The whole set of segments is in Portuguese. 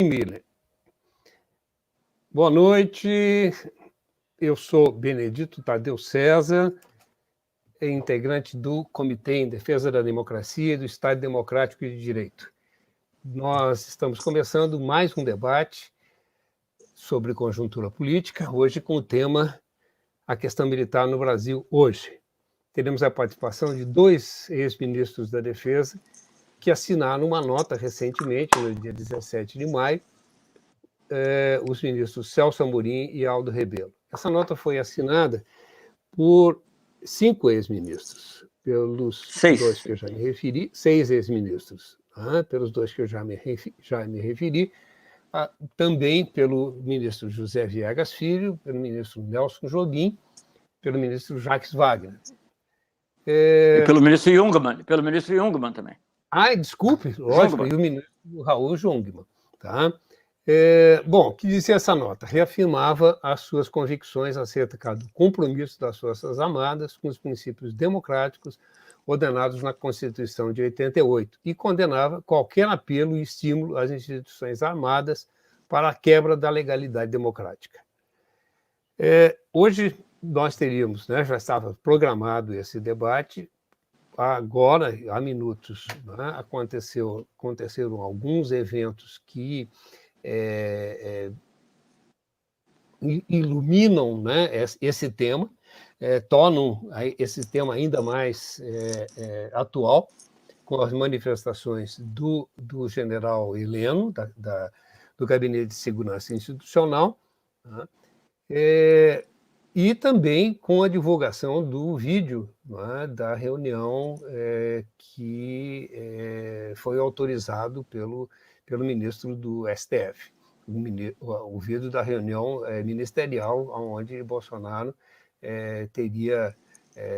Miller. Boa noite, eu sou Benedito Tadeu César, integrante do Comitê em Defesa da Democracia e do Estado Democrático e de Direito. Nós estamos começando mais um debate sobre conjuntura política, hoje com o tema A Questão Militar no Brasil Hoje. Teremos a participação de dois ex-ministros da Defesa que assinaram uma nota recentemente, no dia 17 de maio, os ministros Celso Amorim e Aldo Rebelo. Essa nota foi assinada por 5 ex-ministros, pelos dois que eu já me referi, 6 ex-ministros, pelos dois que eu já me referi, também pelo ministro José Viegas Filho, pelo ministro Nelson Jobim, pelo ministro Jacques Wagner. E pelo ministro Jungmann também. Desculpe, lógico, e o ministro Raul Jungmann. Tá? Bom, o que dizia essa nota? Reafirmava as suas convicções acerca do compromisso das Forças Armadas com os princípios democráticos ordenados na Constituição de 88 e condenava qualquer apelo e estímulo às instituições armadas para a quebra da legalidade democrática. Hoje nós teríamos, já estava programado esse debate, agora, há minutos, aconteceram alguns eventos que iluminam esse tema, tornam esse tema ainda mais atual, com as manifestações do general Heleno, do Gabinete de Segurança Institucional, e também com a divulgação do vídeo da reunião que foi autorizado pelo ministro do STF, o vídeo da reunião ministerial, onde Bolsonaro teria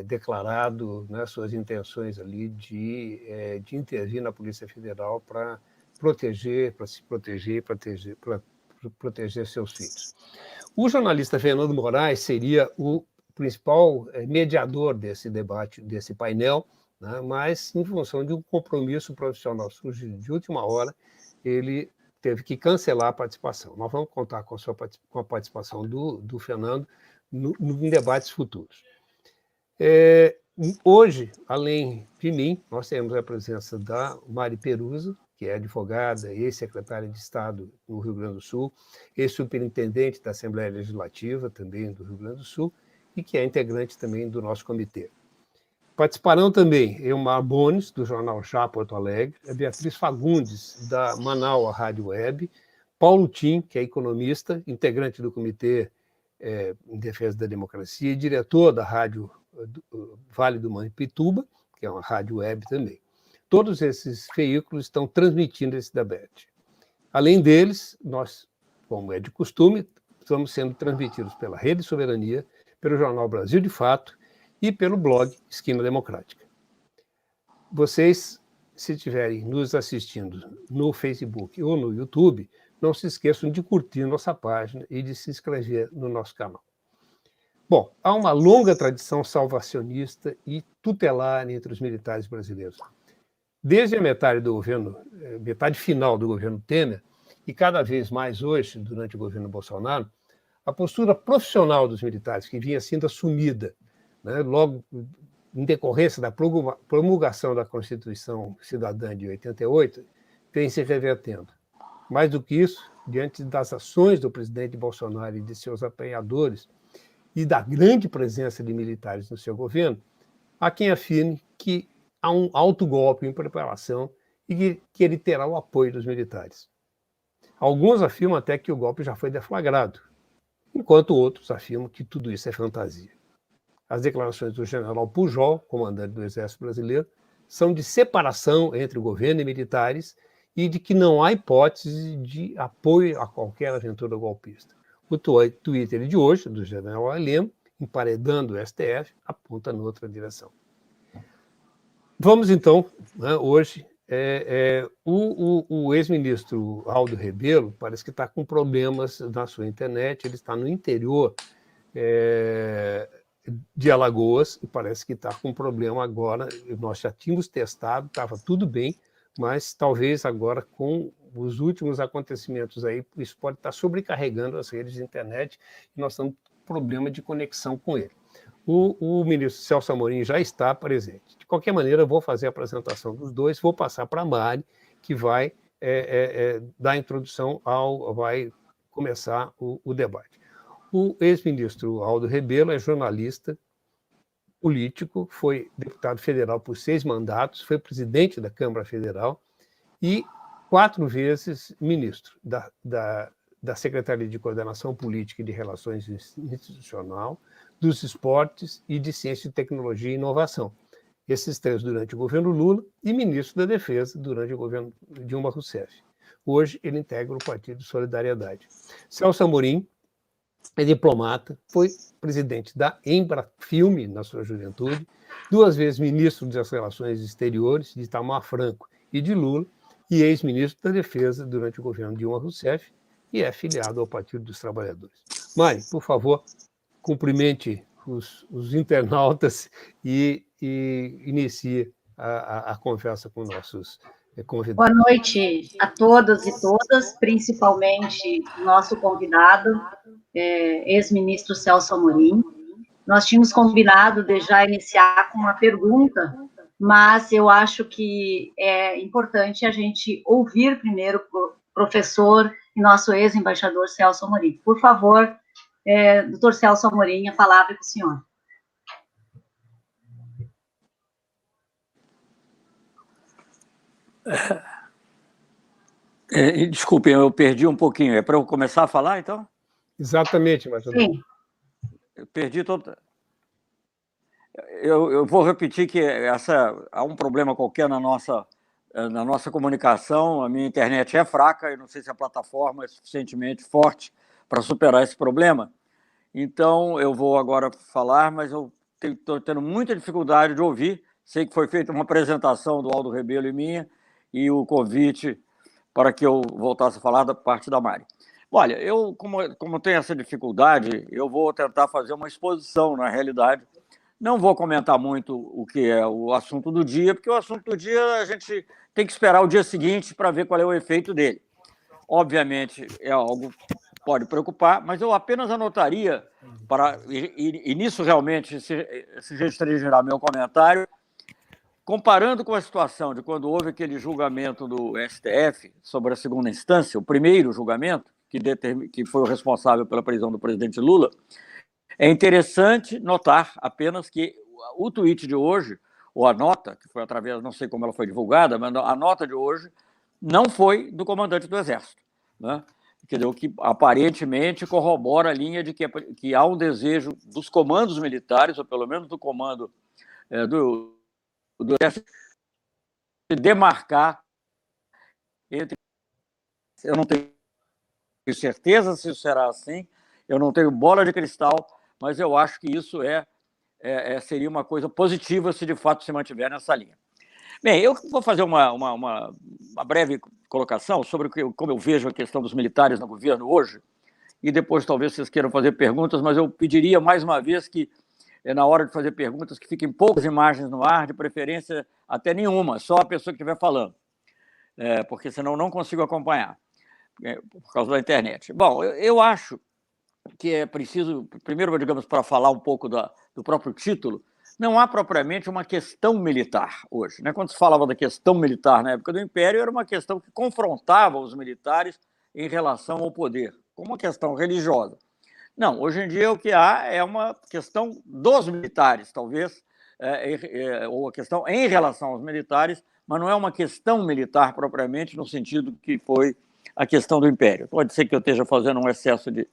declarado suas intenções ali de intervir na Polícia Federal para se proteger seus filhos. O jornalista Fernando Moraes seria o principal mediador desse debate, desse painel, mas, em função de um compromisso profissional surgido de última hora, ele teve que cancelar a participação. Nós vamos contar com a participação do Fernando em debates futuros. Hoje, além de mim, nós temos a presença da Mari Perusa, que é advogada, ex-secretária de Estado no Rio Grande do Sul, ex-superintendente da Assembleia Legislativa, também do Rio Grande do Sul, e que é integrante também do nosso comitê. Participarão também Elmar Bones, do jornal Já Porto Alegre, a Beatriz Fagundes, da Manaus Rádio Web, Paulo Tim, que é economista, integrante do Comitê em Defesa da Democracia e diretor da Rádio Vale do Mampituba, que é uma rádio web também. Todos esses veículos estão transmitindo esse debate. Além deles, nós, como é de costume, estamos sendo transmitidos pela Rede Soberania, pelo jornal Brasil de Fato e pelo blog Esquina Democrática. Vocês, se estiverem nos assistindo no Facebook ou no YouTube, não se esqueçam de curtir nossa página e de se inscrever no nosso canal. Bom, há uma longa tradição salvacionista e tutelar entre os militares brasileiros. Desde a metade final do governo Temer, e cada vez mais hoje, durante o governo Bolsonaro, a postura profissional dos militares, que vinha sendo assumida logo em decorrência da promulgação da Constituição Cidadã de 88, vem se revertendo. Mais do que isso, diante das ações do presidente Bolsonaro e de seus apoiadores e da grande presença de militares no seu governo, há quem afirme que há um autogolpe em preparação e que ele terá o apoio dos militares. Alguns afirmam até que o golpe já foi deflagrado, enquanto outros afirmam que tudo isso é fantasia. As declarações do general Pujol, comandante do Exército Brasileiro, são de separação entre o governo e militares e de que não há hipótese de apoio a qualquer aventura golpista. O Twitter de hoje, do general Heleno, emparedando o STF, aponta noutra direção. Vamos, então, hoje, o ex-ministro Aldo Rebelo parece que está com problemas na sua internet, ele está no interior de Alagoas e parece que está com problema agora. Nós já tínhamos testado, estava tudo bem, mas talvez agora, com os últimos acontecimentos aí, isso pode estar sobrecarregando as redes de internet e nós estamos com problema de conexão com ele. O ministro Celso Amorim já está presente. De qualquer maneira, eu vou fazer a apresentação dos dois, vou passar para a Mari, que vai dar a introdução vai começar o debate. O ex-ministro Aldo Rebelo é jornalista, político, foi deputado federal por 6 mandatos, foi presidente da Câmara Federal e 4 vezes ministro da Secretaria de Coordenação Política e de Relações Institucional, dos Esportes e de Ciência, Tecnologia e Inovação. Esses 3 durante o governo Lula e ministro da Defesa durante o governo Dilma Rousseff. Hoje ele integra o Partido Solidariedade. Celso Amorim é diplomata, foi presidente da Embrafilme na sua juventude, 2 vezes ministro das Relações Exteriores de Itamar Franco e de Lula, e ex-ministro da Defesa durante o governo Dilma Rousseff, e é filiado ao Partido dos Trabalhadores. Mari, por favor, cumprimente os internautas e inicie a conversa com nossos convidados. Boa noite a todos e todas, principalmente o nosso convidado, ex-ministro Celso Amorim. Nós tínhamos combinado de já iniciar com uma pergunta, mas eu acho que é importante a gente ouvir primeiro o professor e nosso ex-embaixador Celso Amorim. Por favor, doutor Celso Amorim, a palavra é com o senhor. Desculpem, eu perdi um pouquinho. É para eu começar a falar, então? Exatamente, embaixador. Sim. Eu perdi todo... Eu vou repetir que há um problema qualquer na nossa comunicação. A minha internet é fraca, eu não sei se a plataforma é suficientemente forte para superar esse problema. Então, eu vou agora falar, mas eu estou tendo muita dificuldade de ouvir. Sei que foi feita uma apresentação do Aldo Rebelo e minha, e o convite para que eu voltasse a falar da parte da Mari. Olha, eu, como tenho essa dificuldade, eu vou tentar fazer uma exposição, na realidade. Não vou comentar muito o que é o assunto do dia, porque o assunto do dia a gente tem que esperar o dia seguinte para ver qual é o efeito dele. Obviamente, é algo que pode preocupar, mas eu apenas anotaria, e nisso realmente se restringirá meu comentário, comparando com a situação de quando houve aquele julgamento do STF sobre a segunda instância, o primeiro julgamento, que foi o responsável pela prisão do presidente Lula, é interessante notar apenas que o tweet de hoje, ou a nota, que foi através, não sei como ela foi divulgada, mas a nota de hoje não foi do comandante do Exército, né? Quer dizer, o que aparentemente corrobora a linha de que há um desejo dos comandos militares, ou pelo menos do comando do Exército, de demarcar entre... Eu não tenho certeza se isso será assim, eu não tenho bola de cristal, mas eu acho que isso seria uma coisa positiva se de fato se mantiver nessa linha. Bem, eu vou fazer uma breve colocação sobre como eu vejo a questão dos militares no governo hoje, e depois talvez vocês queiram fazer perguntas, mas eu pediria mais uma vez que, na hora de fazer perguntas, que fiquem poucas imagens no ar, de preferência até nenhuma, só a pessoa que estiver falando, porque senão eu não consigo acompanhar, por causa da internet. Bom, eu acho que é preciso, primeiro, digamos, para falar um pouco do próprio título, não há propriamente uma questão militar hoje, né? Quando se falava da questão militar na época do Império, era uma questão que confrontava os militares em relação ao poder, como uma questão religiosa. Não, hoje em dia o que há é uma questão dos militares, talvez, ou a questão em relação aos militares, mas não é uma questão militar propriamente no sentido que foi a questão do Império. Pode ser que eu esteja fazendo um excesso de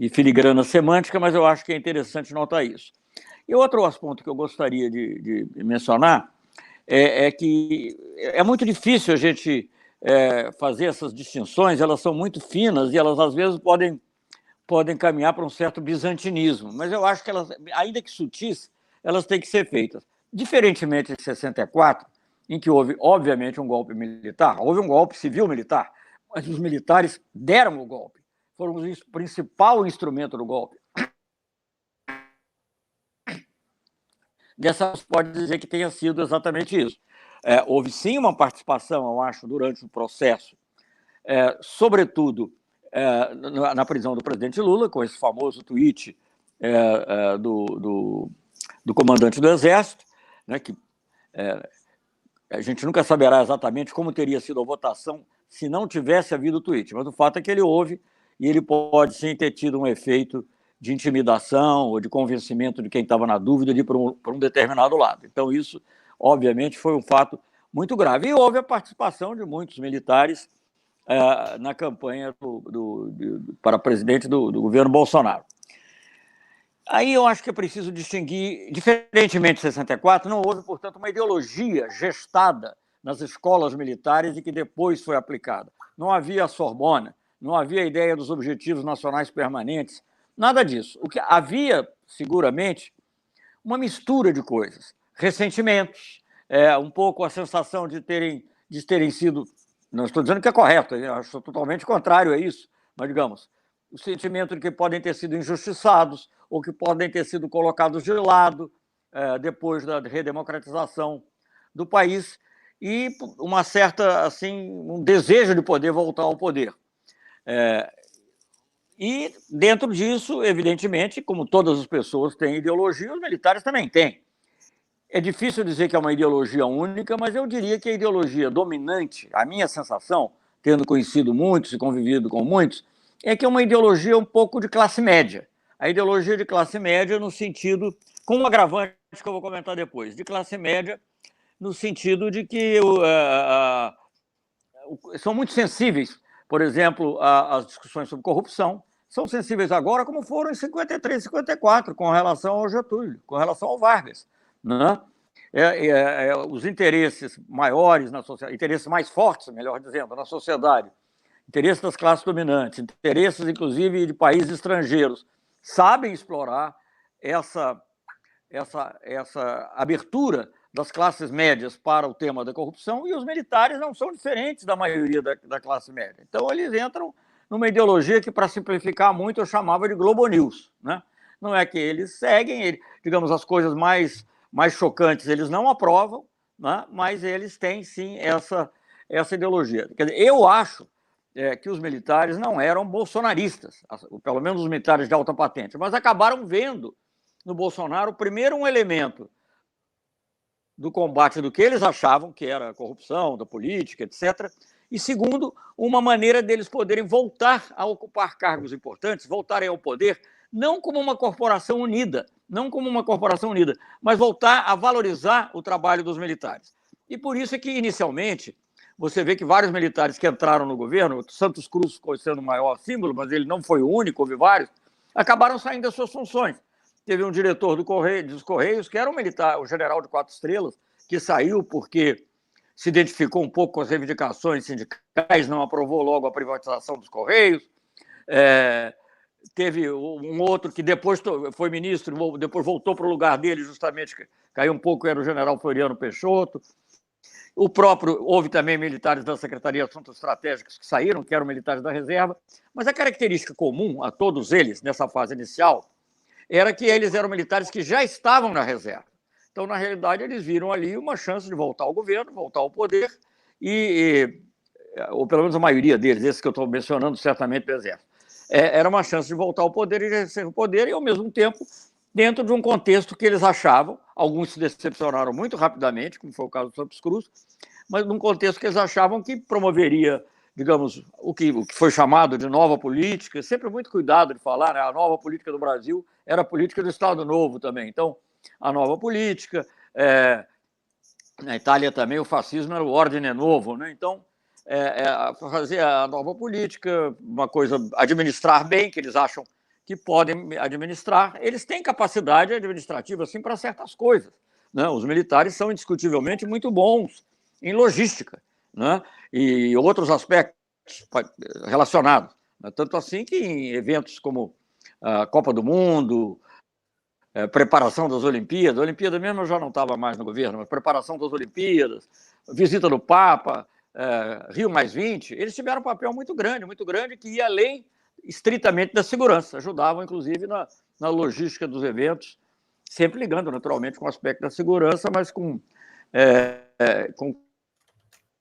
filigrana semântica, mas eu acho que é interessante notar isso. E outro assunto que eu gostaria de mencionar é que é muito difícil a gente fazer essas distinções, elas são muito finas e elas, às vezes, podem caminhar para um certo bizantinismo, mas eu acho que elas, ainda que sutis, elas têm que ser feitas. Diferentemente de 64, em que houve, obviamente, um golpe militar, houve um golpe civil-militar, mas os militares deram o golpe. Foram o principal instrumento do golpe. Dessa pode dizer que tenha sido exatamente isso. houve sim uma participação, eu acho, durante o processo, sobretudo na prisão do presidente Lula, com esse famoso tweet do comandante do Exército, né, que a gente nunca saberá exatamente como teria sido a votação se não tivesse havido o tweet, mas o fato é que ele houve e ele pode sim ter tido um efeito de intimidação ou de convencimento de quem estava na dúvida de ir para um determinado lado. Então, isso, obviamente, foi um fato muito grave. E houve a participação de muitos militares na campanha para presidente do governo Bolsonaro. Aí eu acho que é preciso distinguir, diferentemente de 64, não houve, portanto, uma ideologia gestada nas escolas militares e que depois foi aplicada. Não havia a Sorbona, não havia a ideia dos objetivos nacionais permanentes, nada disso. O que havia, seguramente, uma mistura de coisas, ressentimentos, um pouco a sensação de terem sido, não estou dizendo que é correto, eu acho totalmente contrário a isso, mas, digamos, o sentimento de que podem ter sido injustiçados ou que podem ter sido colocados de lado depois da redemocratização do país e uma certa, assim, um desejo de poder voltar ao poder. E, dentro disso, evidentemente, como todas as pessoas têm ideologia, os militares também têm. É difícil dizer que é uma ideologia única, mas eu diria que a ideologia dominante, a minha sensação, tendo conhecido muitos e convivido com muitos, é que é uma ideologia um pouco de classe média. A ideologia de classe média no sentido, com um agravante que eu vou comentar depois, de classe média no sentido de que são muito sensíveis, por exemplo, às discussões sobre corrupção, são sensíveis agora como foram em 53, 54, com relação ao Getúlio, com relação ao Vargas, né? Os interesses maiores na sociedade, interesses mais fortes, melhor dizendo, na sociedade, interesses das classes dominantes, interesses, inclusive, de países estrangeiros, sabem explorar essa abertura das classes médias para o tema da corrupção, e os militares não são diferentes da maioria da classe média. Então, eles entram numa ideologia que, para simplificar muito, eu chamava de Globo News, né? Não é que eles seguem, digamos, as coisas mais chocantes eles não aprovam, né? Mas eles têm, sim, essa ideologia. Quer dizer, eu acho que os militares não eram bolsonaristas, pelo menos os militares de alta patente, mas acabaram vendo no Bolsonaro, primeiro, um elemento do combate do que eles achavam que era a corrupção, da política, etc., e, segundo, uma maneira deles poderem voltar a ocupar cargos importantes, voltarem ao poder, não como uma corporação unida, mas voltar a valorizar o trabalho dos militares. E por isso é que, inicialmente, você vê que vários militares que entraram no governo, Santos Cruz ficou sendo o maior símbolo, mas ele não foi o único, houve vários, acabaram saindo das suas funções. Teve um diretor dos Correios, que era um militar, o general de 4 estrelas, que saiu porque se identificou um pouco com as reivindicações sindicais, não aprovou logo a privatização dos Correios. Teve um outro que depois foi ministro, depois voltou para o lugar dele, justamente caiu um pouco, era o general Floriano Peixoto. Houve também militares da Secretaria de Assuntos Estratégicos que saíram, que eram militares da reserva, mas a característica comum a todos eles, nessa fase inicial, era que eles eram militares que já estavam na reserva. Então, na realidade, eles viram ali uma chance de voltar ao governo, voltar ao poder, ou pelo menos a maioria deles, esses que eu estou mencionando, certamente do Exército, era uma chance de voltar ao poder e exercer o poder, e, ao mesmo tempo, dentro de um contexto que eles achavam, alguns se decepcionaram muito rapidamente, como foi o caso do Santos Cruz, mas num contexto que eles achavam que promoveria, digamos, o que foi chamado de nova política, sempre muito cuidado de falar, né? A nova política do Brasil era a política do Estado Novo também. Então, a nova política, na Itália também o fascismo era o Ordine Novo, né? Então, fazer a nova política, uma coisa, administrar bem, que eles acham que podem administrar, eles têm capacidade administrativa, assim, para certas coisas, né? Os militares são indiscutivelmente muito bons em logística, né? E outros aspectos relacionados, né? Tanto assim que em eventos como a Copa do Mundo, preparação das Olimpíadas, a Olimpíada mesmo eu já não estava mais no governo, mas preparação das Olimpíadas, visita do Papa, Rio+20, eles tiveram um papel muito grande, que ia além estritamente da segurança, ajudavam, inclusive, na logística dos eventos, sempre ligando, naturalmente, com o aspecto da segurança, mas com com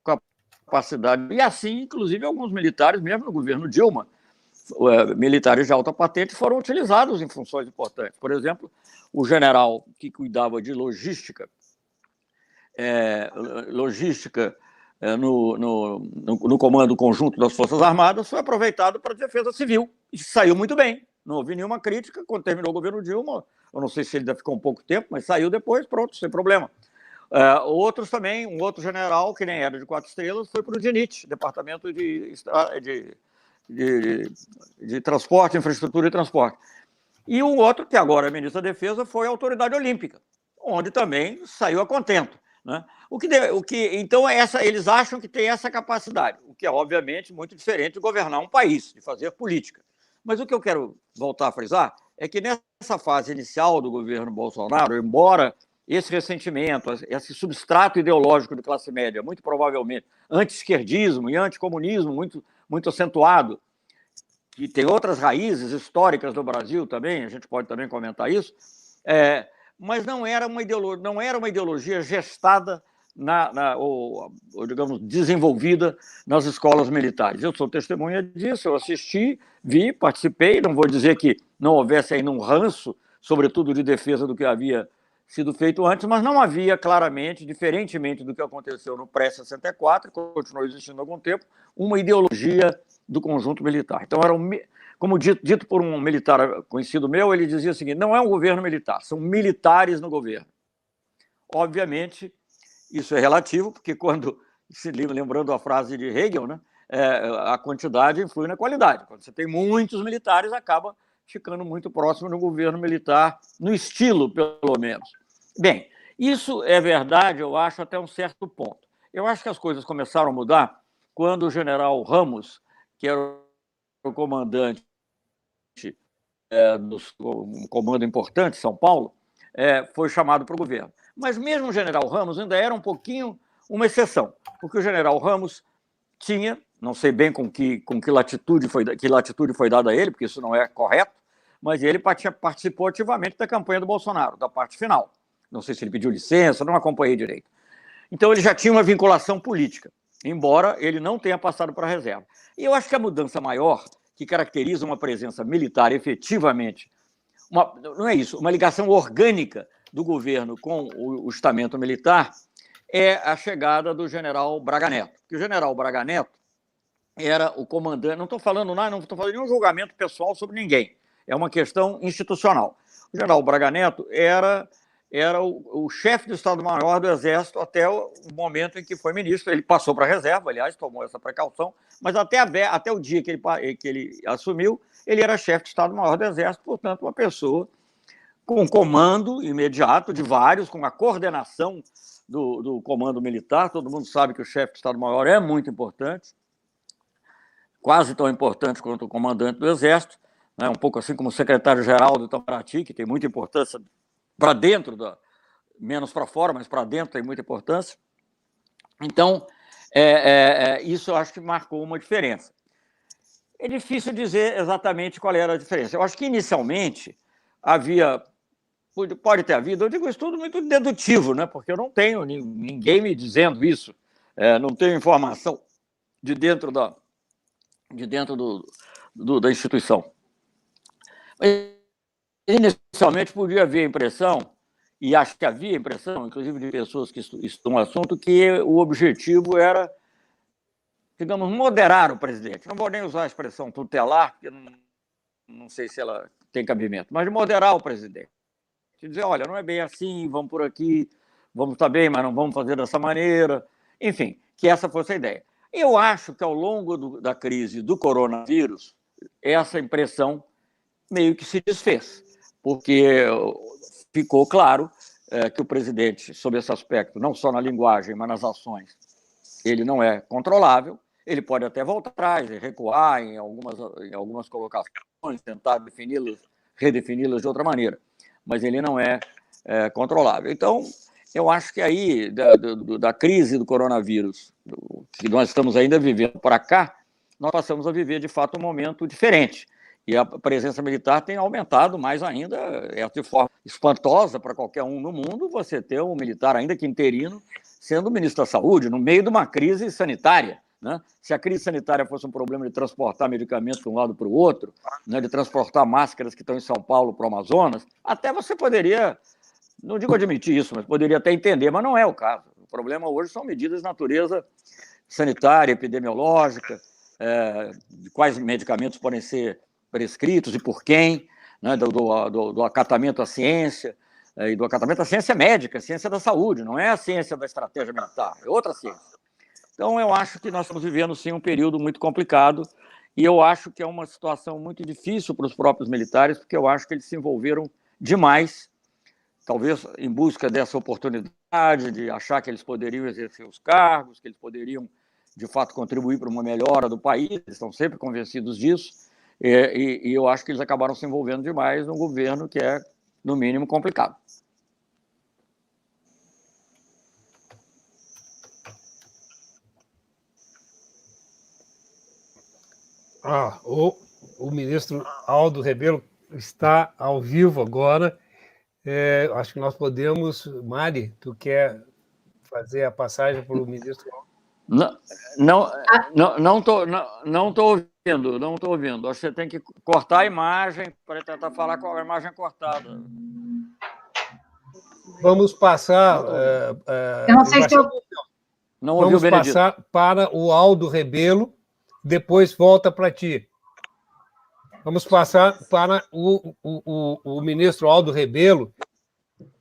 capacidade. E assim, inclusive, alguns militares, mesmo no governo Dilma, militares de alta patente foram utilizados em funções importantes. Por exemplo, o general que cuidava de logística no Comando Conjunto das Forças Armadas foi aproveitado para a Defesa Civil e saiu muito bem. Não houve nenhuma crítica quando terminou o governo Dilma. Eu não sei se ele ainda ficou um pouco tempo, mas saiu depois, pronto, sem problema. Outros também, um outro general, que nem era de 4 estrelas, foi para o DINIT, Departamento de Transporte, Infraestrutura e Transporte. E um outro, que agora é ministro da Defesa, foi a Autoridade Olímpica, onde também saiu a contento, né? Então, eles acham que tem essa capacidade, o que é, obviamente, muito diferente de governar um país, de fazer política. Mas o que eu quero voltar a frisar é que nessa fase inicial do governo Bolsonaro, embora esse ressentimento, esse substrato ideológico de classe média, muito provavelmente anti-esquerdismo e anticomunismo muito acentuado, que tem outras raízes históricas do Brasil também, a gente pode também comentar isso, mas não era uma ideologia gestada ou, digamos, desenvolvida nas escolas militares. Eu sou testemunha disso, eu assisti, vi, participei, não vou dizer que não houvesse ainda um ranço, sobretudo de defesa do que havia sido feito antes, mas não havia claramente, diferentemente do que aconteceu no pré-64, que continuou existindo há algum tempo, uma ideologia do conjunto militar. Então, como dito por um militar conhecido meu, ele dizia o seguinte: não é um governo militar, são militares no governo. Obviamente, isso é relativo, porque lembrando a frase de Hegel, né, a quantidade influi na qualidade. Quando você tem muitos militares, acaba ficando muito próximo do governo militar, no estilo, pelo menos. Bem, isso é verdade, eu acho, até um certo ponto. Eu acho que as coisas começaram a mudar quando o general Ramos, que era o comandante do comando importante, São Paulo, foi chamado para o governo. Mas mesmo o general Ramos ainda era um pouquinho uma exceção, porque o general Ramos tinha, não sei bem com que latitude foi dada a ele, porque isso não é correto, mas ele participou ativamente da campanha do Bolsonaro, da parte final. Não sei se ele pediu licença, não acompanhei direito. Então, ele já tinha uma vinculação política, embora ele não tenha passado para a reserva. E eu acho que a mudança maior, que caracteriza uma presença militar efetivamente, não é isso, uma ligação orgânica do governo com o estamento militar, é a chegada do general Braga Neto. Porque o general Braga Neto era o comandante, não estou falando nenhum julgamento pessoal sobre ninguém, é uma questão institucional. O general Braga Neto era o chefe do Estado-Maior do Exército até o momento em que foi ministro. Ele passou para a reserva, aliás, tomou essa precaução, mas até o dia que ele assumiu, ele era chefe de Estado-Maior do Exército, portanto, uma pessoa com comando imediato de vários, com a coordenação do comando militar. Todo mundo sabe que o chefe de Estado-Maior é muito importante, quase tão importante quanto o comandante do Exército, né? Um pouco assim como o secretário-geral do Itamaraty, que tem muita importância para dentro, menos para fora, mas para dentro tem muita importância. Então, isso eu acho que marcou uma diferença. É difícil dizer exatamente qual era a diferença. Eu acho que, inicialmente, pode ter havido, eu digo isso tudo muito dedutivo, né? Porque eu não tenho ninguém me dizendo isso, não tenho informação de dentro da instituição. Mas, inicialmente, podia haver a impressão, e acho que havia a impressão, inclusive de pessoas que estudam o assunto, que o objetivo era, digamos, moderar o presidente. Não vou nem usar a expressão tutelar, porque não sei se ela tem cabimento, mas de moderar o presidente. De dizer, olha, não é bem assim, vamos por aqui, vamos estar bem, mas não vamos fazer dessa maneira. Enfim, que essa fosse a ideia. Eu acho que, ao longo da crise do coronavírus, essa impressão meio que se desfez, porque ficou claro que o presidente, sob esse aspecto, não só na linguagem, mas nas ações, ele não é controlável. Ele pode até voltar atrás, recuar em algumas colocações, tentar redefini-las de outra maneira, mas ele não é controlável. Então, eu acho que aí, da crise do coronavírus, que nós estamos ainda vivendo para cá, nós passamos a viver, de fato, um momento diferente. E a presença militar tem aumentado mais ainda, de forma espantosa para qualquer um no mundo, você ter um militar, ainda que interino, sendo ministro da Saúde, no meio de uma crise sanitária. Né? Se a crise sanitária fosse um problema de transportar medicamentos de um lado para o outro, né, de transportar máscaras que estão em São Paulo para o Amazonas, até você poderia, não digo admitir isso, mas poderia até entender, mas não é o caso. O problema hoje são medidas de natureza sanitária, epidemiológica, de quais medicamentos podem ser prescritos e por quem, né, do acatamento à ciência, e do acatamento à ciência médica, ciência da saúde, não é a ciência da estratégia militar, é outra ciência. Então, eu acho que nós estamos vivendo, sim, um período muito complicado e eu acho que é uma situação muito difícil para os próprios militares, porque eu acho que eles se envolveram demais, talvez em busca dessa oportunidade de achar que eles poderiam exercer os cargos, que eles poderiam, de fato, contribuir para uma melhora do país, eles estão sempre convencidos disso, e eu acho que eles acabaram se envolvendo demais num governo que é, no mínimo, complicado. O ministro Aldo Rebelo está ao vivo agora. Acho que nós podemos... Mari, tu quer fazer a passagem para o ministro Aldo? Não estou ouvindo. Acho que você tem que cortar a imagem para tentar falar com a imagem cortada. Vamos passar... eu não sei se eu... Não ouvi o Benedito. Vamos passar para o Aldo Rebelo, depois volta para ti. Vamos passar para o ministro Aldo Rebelo.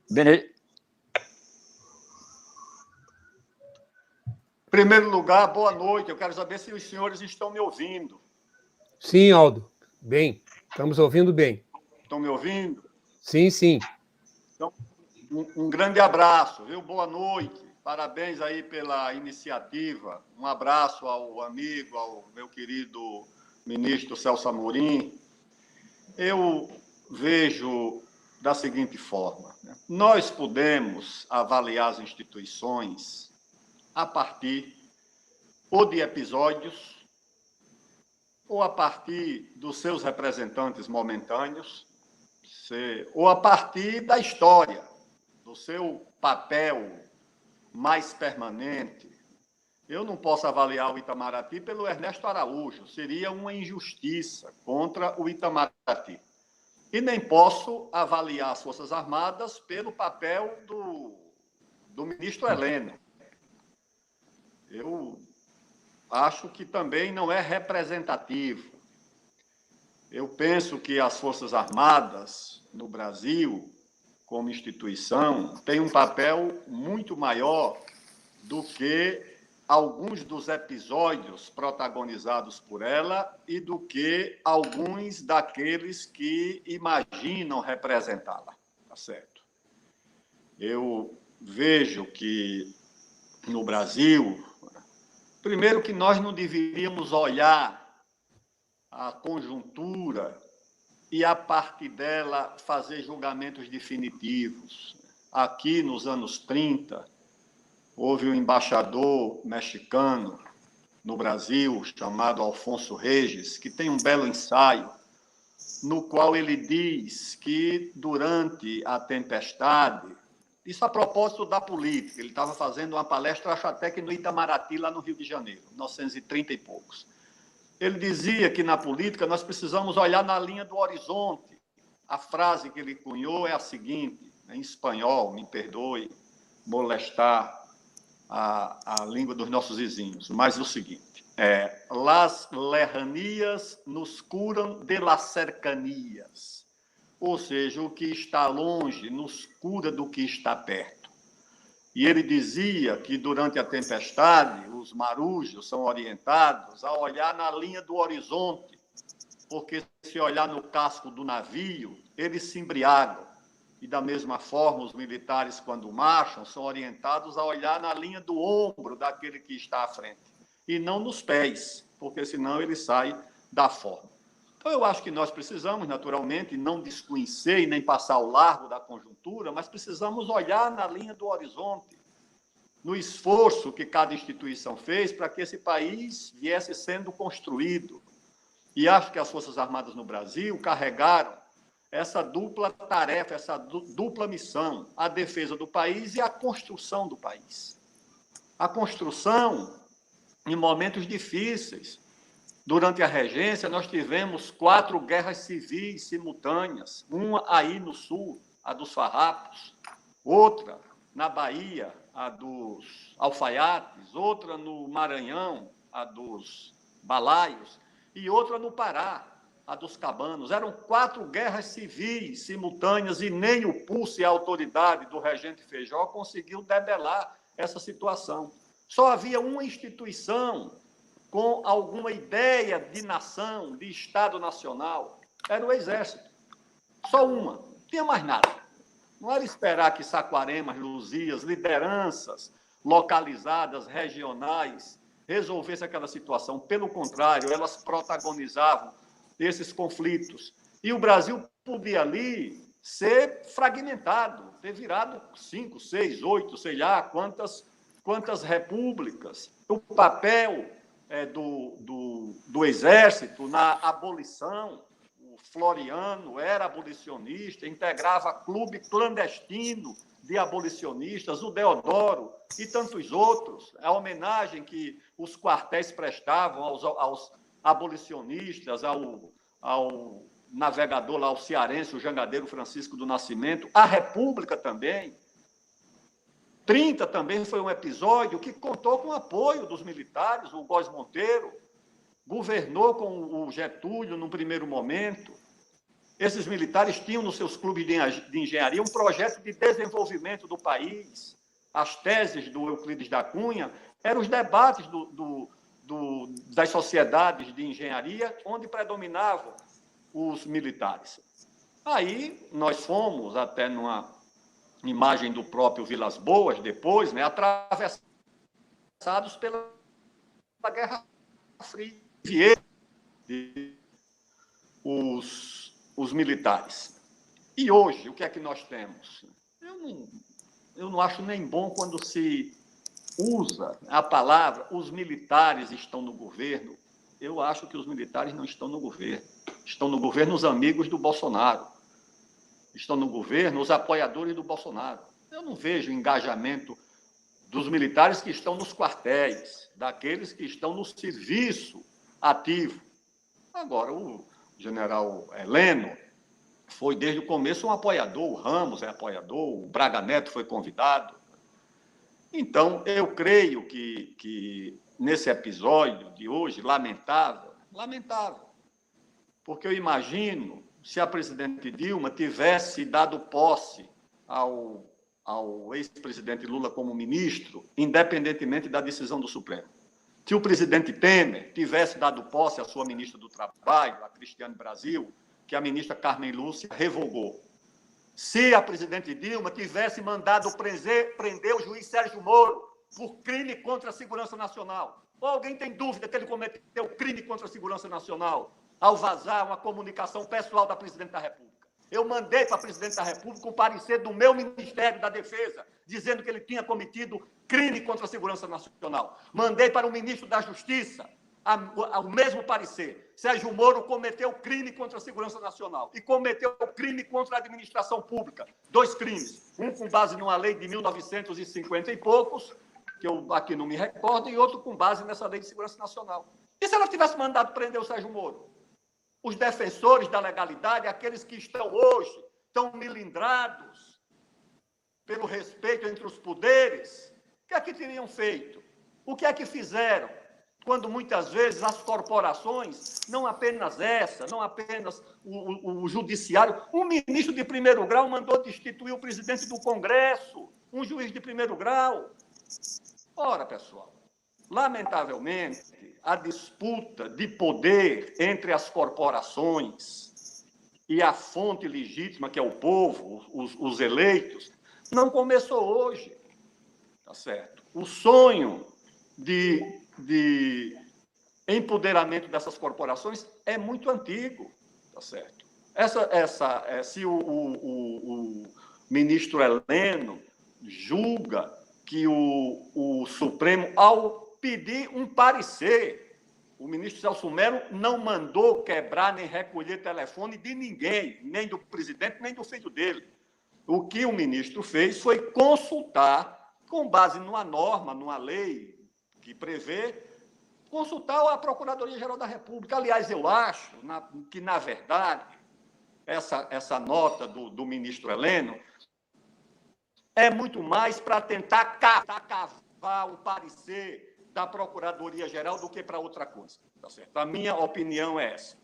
Benedito. Em primeiro lugar, boa noite. Eu quero saber se os senhores estão me ouvindo. Sim, Aldo. Bem, estamos ouvindo bem. Estão me ouvindo? Sim, sim. Então, um grande abraço, viu? Boa noite. Parabéns aí pela iniciativa. Um abraço ao amigo, ao meu querido ministro Celso Amorim. Eu vejo da seguinte forma, né? Nós podemos avaliar as instituições a partir ou de episódios ou a partir dos seus representantes momentâneos, ou a partir da história, do seu papel mais permanente. Eu não posso avaliar o Itamaraty pelo Ernesto Araújo, seria uma injustiça contra o Itamaraty. E nem posso avaliar as Forças Armadas pelo papel do ministro Heleno. Eu acho que também não é representativo. Eu penso que as Forças Armadas no Brasil, como instituição, têm um papel muito maior do que alguns dos episódios protagonizados por ela e do que alguns daqueles que imaginam representá-la. Tá certo? Eu vejo que no Brasil, primeiro que nós não deveríamos olhar a conjuntura e, a partir dela, fazer julgamentos definitivos. Aqui, nos anos 30, houve um embaixador mexicano no Brasil, chamado Alfonso Regis, que tem um belo ensaio, no qual ele diz que, durante a tempestade, isso a propósito da política, ele estava fazendo uma palestra, acho até que no Itamaraty, lá no Rio de Janeiro, 1930 e poucos. Ele dizia que, na política, nós precisamos olhar na linha do horizonte. A frase que ele cunhou é a seguinte, em espanhol, me perdoe molestar a língua dos nossos vizinhos, mas o seguinte, las lejanías nos curam de las cercanias, ou seja, o que está longe nos cura do que está perto. E ele dizia que, durante a tempestade, os marujos são orientados a olhar na linha do horizonte, porque, se olhar no casco do navio, eles se embriagam. E, da mesma forma, os militares, quando marcham, são orientados a olhar na linha do ombro daquele que está à frente, e não nos pés, porque, senão, ele sai da forma. Então, eu acho que nós precisamos, naturalmente, não desconhecer e nem passar ao largo da conjuntura, mas precisamos olhar na linha do horizonte, no esforço que cada instituição fez para que esse país viesse sendo construído. E acho que as Forças Armadas no Brasil carregaram essa dupla tarefa, essa dupla missão, a defesa do país e a construção do país. a construção em momentos difíceis. Durante a regência, nós tivemos 4 guerras civis simultâneas, uma aí no sul, a dos farrapos, outra na Bahia, a dos alfaiates, outra no Maranhão, a dos balaios, e outra no Pará, a dos cabanos. Eram 4 guerras civis simultâneas e nem o pulso e a autoridade do regente Feijó conseguiu debelar essa situação. Só havia uma instituição com alguma ideia de nação, de Estado Nacional, era o Exército. Só uma, não tinha mais nada. Não era esperar que Saquaremas, Luzias, lideranças localizadas, regionais, resolvessem aquela situação. Pelo contrário, elas protagonizavam esses conflitos. E o Brasil podia ali ser fragmentado, ter virado 5, 6, 8, sei lá, quantas repúblicas. O papel do Exército na abolição, o Floriano era abolicionista, integrava clube clandestino de abolicionistas, o Deodoro e tantos outros, a homenagem que os quartéis prestavam aos abolicionistas, ao navegador lá, o cearense, o jangadeiro Francisco do Nascimento, a República também. 30 também foi um episódio que contou com o apoio dos militares. O Góes Monteiro governou com o Getúlio no primeiro momento. Esses militares tinham nos seus clubes de engenharia um projeto de desenvolvimento do país. As teses do Euclides da Cunha eram os debates das sociedades de engenharia, onde predominavam os militares. Aí nós fomos até numa imagem do próprio Vilas Boas, depois, né, atravessados pela Guerra Fria, os militares. E hoje, o que é que nós temos? Eu não acho nem bom quando se usa a palavra os militares estão no governo. Eu acho que os militares não estão no governo. Estão no governo os amigos do Bolsonaro. Estão no governo os apoiadores do Bolsonaro. Eu não vejo engajamento dos militares que estão nos quartéis, daqueles que estão no serviço ativo. Agora, o general Heleno foi, desde o começo, um apoiador, o Ramos é apoiador, o Braga Neto foi convidado. Então, eu creio que nesse episódio de hoje, lamentável, porque eu imagino se a presidente Dilma tivesse dado posse ao ex-presidente Lula como ministro, independentemente da decisão do Supremo. Se o presidente Temer tivesse dado posse à sua ministra do Trabalho, a Cristiane Brasil, que a ministra Carmen Lúcia revogou. Se a presidente Dilma tivesse mandado prender o juiz Sérgio Moro por crime contra a segurança nacional. Ou alguém tem dúvida que ele cometeu crime contra a segurança nacional ao vazar uma comunicação pessoal da presidente da República? Eu mandei para a presidente da República o parecer do meu Ministério da Defesa, dizendo que ele tinha cometido crime contra a segurança nacional. Mandei para o ministro da Justiça o mesmo parecer. Sérgio Moro cometeu crime contra a segurança nacional e cometeu crime contra a administração pública. 2 crimes. Um com base numa lei de 1950 e poucos, que eu aqui não me recordo, e outro com base nessa lei de segurança nacional. E se ela tivesse mandado prender o Sérgio Moro? Os defensores da legalidade, aqueles que estão hoje tão milindrados pelo respeito entre os poderes, o que é que teriam feito? O que é que fizeram? Quando muitas vezes as corporações, não apenas essa, não apenas o judiciário, um ministro de primeiro grau mandou destituir o presidente do Congresso, um juiz de primeiro grau. Ora, pessoal, lamentavelmente, a disputa de poder entre as corporações e a fonte legítima, que é o povo, os eleitos, não começou hoje, tá certo? O sonho de empoderamento dessas corporações é muito antigo, tá certo? Se o ministro Heleno julga que o Supremo, ao pedir um parecer, o ministro Celso Mello não mandou quebrar nem recolher telefone de ninguém, nem do presidente, nem do filho dele. O que o ministro fez foi consultar com base numa norma, numa lei que prevê, consultar a Procuradoria-Geral da República. Aliás, eu acho que, na verdade, essa nota do ministro Heleno é muito mais para tentar cavar o parecer da Procuradoria-Geral do que para outra coisa. Tá certo? A minha opinião é essa.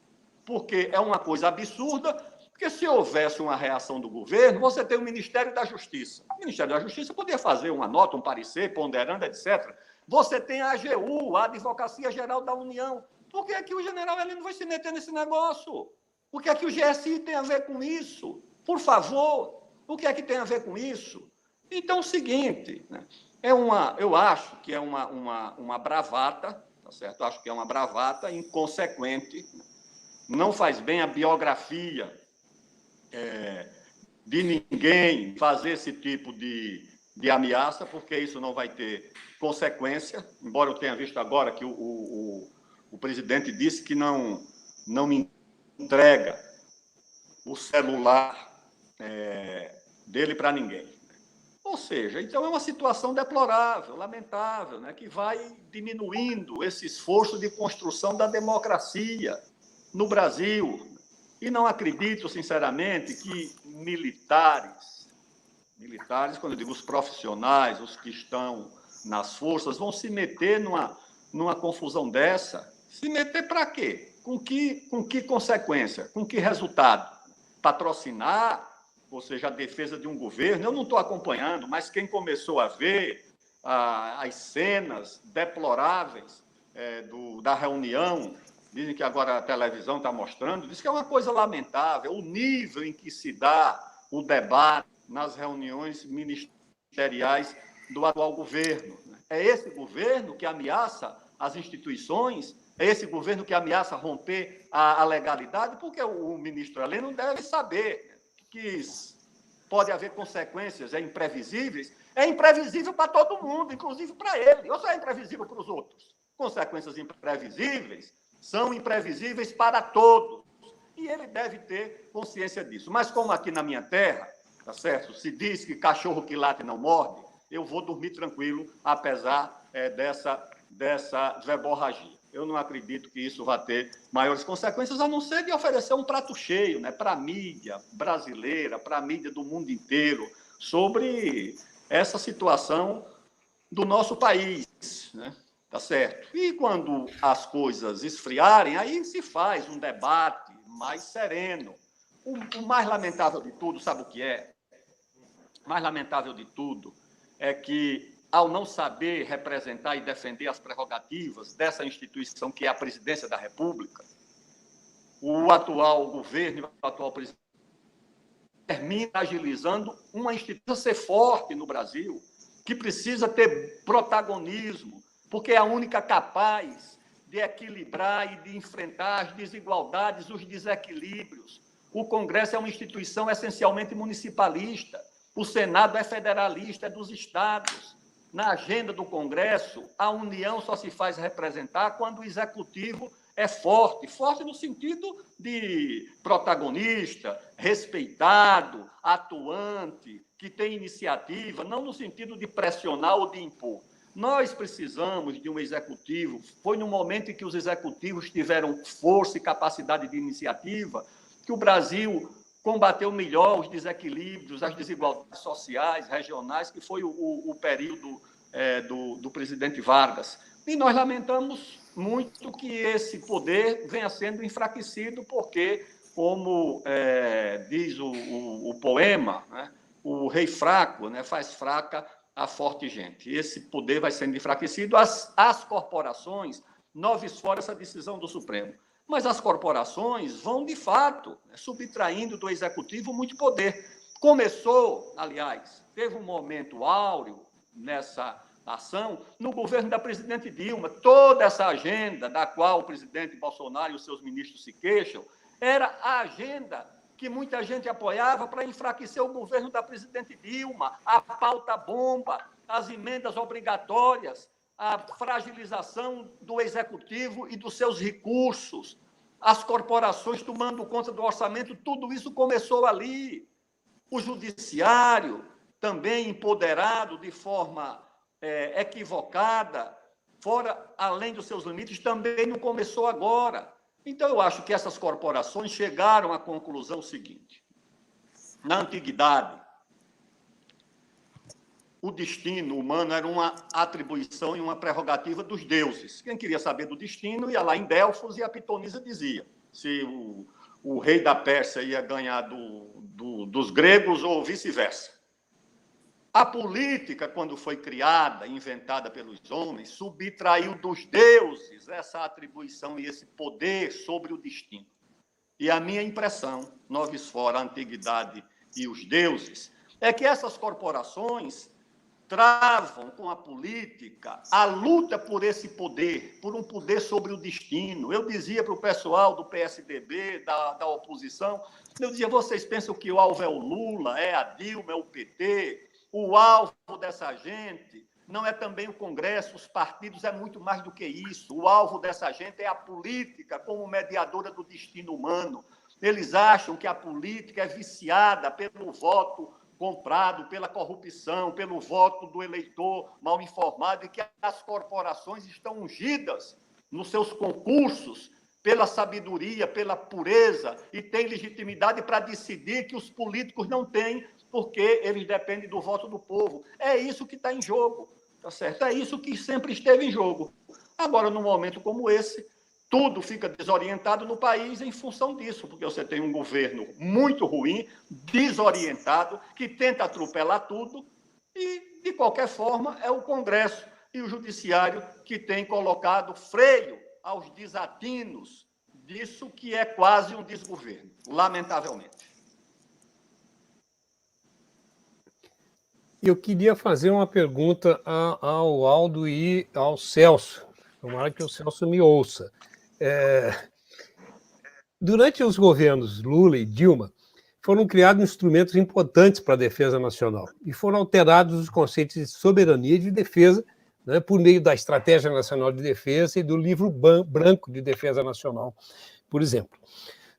Porque é uma coisa absurda, porque se houvesse uma reação do governo, você tem o Ministério da Justiça. O Ministério da Justiça poderia fazer uma nota, um parecer, ponderando, etc. Você tem a AGU, a Advocacia Geral da União. Por que é que o general Heleno vai se meter nesse negócio? O que é que o GSI tem a ver com isso? Por favor, o que é que tem a ver com isso? Então, é o seguinte, né? Eu acho que é uma bravata, tá certo? Eu acho que é uma bravata inconsequente, não faz bem a biografia de ninguém fazer esse tipo de ameaça, porque isso não vai ter consequência, embora eu tenha visto agora que o presidente disse que não me entrega o celular dele para ninguém. Ou seja, então é uma situação deplorável, lamentável, né, que vai diminuindo esse esforço de construção da democracia no Brasil. E não acredito, sinceramente, que militares, quando eu digo os profissionais, os que estão nas forças, vão se meter numa confusão dessa. Se meter para quê? Com que consequência? Com que resultado? Patrocinar, ou seja, a defesa de um governo? Eu não estou acompanhando, mas quem começou a ver as cenas deploráveis da reunião, dizem que agora a televisão está mostrando, diz que é uma coisa lamentável, o nível em que se dá o debate nas reuniões ministeriais do atual governo. É esse governo que ameaça as instituições, é esse governo que ameaça romper a legalidade, porque o ministro Heleno deve saber que pode haver consequências imprevisíveis. É imprevisível para todo mundo, inclusive para ele, ou só é imprevisível para os outros. Consequências imprevisíveis são imprevisíveis para todos, e ele deve ter consciência disso. Mas como aqui na minha terra, tá certo? Se diz que cachorro que late não morde, eu vou dormir tranquilo, apesar dessa verborragia. Eu não acredito que isso vá ter maiores consequências, a não ser de oferecer um prato cheio, né, para a mídia brasileira, para a mídia do mundo inteiro, sobre essa situação do nosso país, né? Tá certo? E quando as coisas esfriarem, aí se faz um debate mais sereno. O mais lamentável de tudo, sabe o que é? O mais lamentável de tudo é que, ao não saber representar e defender as prerrogativas dessa instituição que é a Presidência da República, o atual governo e o atual presidente termina agilizando uma instituição ser forte no Brasil, que precisa ter protagonismo, porque é a única capaz de equilibrar e de enfrentar as desigualdades, os desequilíbrios. O Congresso é uma instituição essencialmente municipalista, o Senado é federalista, é dos estados. Na agenda do Congresso, a União só se faz representar quando o Executivo é forte no sentido de protagonista, respeitado, atuante, que tem iniciativa, não no sentido de pressionar ou de impor. Nós precisamos de um executivo. Foi no momento em que os executivos tiveram força e capacidade de iniciativa que o Brasil combateu melhor os desequilíbrios, as desigualdades sociais, regionais, que foi o período do presidente Vargas. E nós lamentamos muito que esse poder venha sendo enfraquecido, porque, como diz o poema, né, o rei fraco, né, faz fraca a forte gente. Esse poder vai sendo enfraquecido. As corporações, noves fora essa decisão do Supremo, mas as corporações vão, de fato, subtraindo do Executivo muito poder. Começou, aliás, teve um momento áureo nessa ação no governo da presidente Dilma. Toda essa agenda da qual o presidente Bolsonaro e os seus ministros se queixam era a agenda que muita gente apoiava para enfraquecer o governo da presidente Dilma, a pauta bomba, as emendas obrigatórias, a fragilização do Executivo e dos seus recursos, as corporações tomando conta do orçamento, tudo isso começou ali. O Judiciário também empoderado de forma equivocada, fora, além dos seus limites, também não começou agora. Então, eu acho que essas corporações chegaram à conclusão seguinte. Na antiguidade, o destino humano era uma atribuição e uma prerrogativa dos deuses. Quem queria saber do destino ia lá em Delfos e a pitonisa dizia se o rei da Pérsia ia ganhar dos gregos ou vice-versa. A política, quando foi criada, inventada pelos homens, subtraiu dos deuses essa atribuição e esse poder sobre o destino. E a minha impressão, Novis Fora, a antiguidade e os deuses, é que essas corporações travam com a política a luta por esse poder, por um poder sobre o destino. Eu dizia para o pessoal do PSDB, da oposição, eu dizia, vocês pensam que o alvo é o Lula, é a Dilma, é o PT? O alvo dessa gente não é também o Congresso, os partidos, é muito mais do que isso. O alvo dessa gente é a política como mediadora do destino humano. Eles acham que a política é viciada pelo voto comprado, pela corrupção, pelo voto do eleitor mal informado, e que as corporações estão ungidas nos seus concursos pela sabedoria, pela pureza, e têm legitimidade para decidir que os políticos não têm, porque eles dependem do voto do povo. É isso que está em jogo, tá certo? É isso que sempre esteve em jogo. Agora, num momento como esse, tudo fica desorientado no país em função disso, porque você tem um governo muito ruim, desorientado, que tenta atropelar tudo, e, de qualquer forma, é o Congresso e o Judiciário que tem colocado freio aos desatinos disso que é quase um desgoverno, lamentavelmente. Eu queria fazer uma pergunta ao Aldo e ao Celso. Tomara que o Celso me ouça. Durante os governos Lula e Dilma, foram criados instrumentos importantes para a defesa nacional e foram alterados os conceitos de soberania e de defesa, né, por meio da Estratégia Nacional de Defesa e do Livro Branco de Defesa Nacional, por exemplo.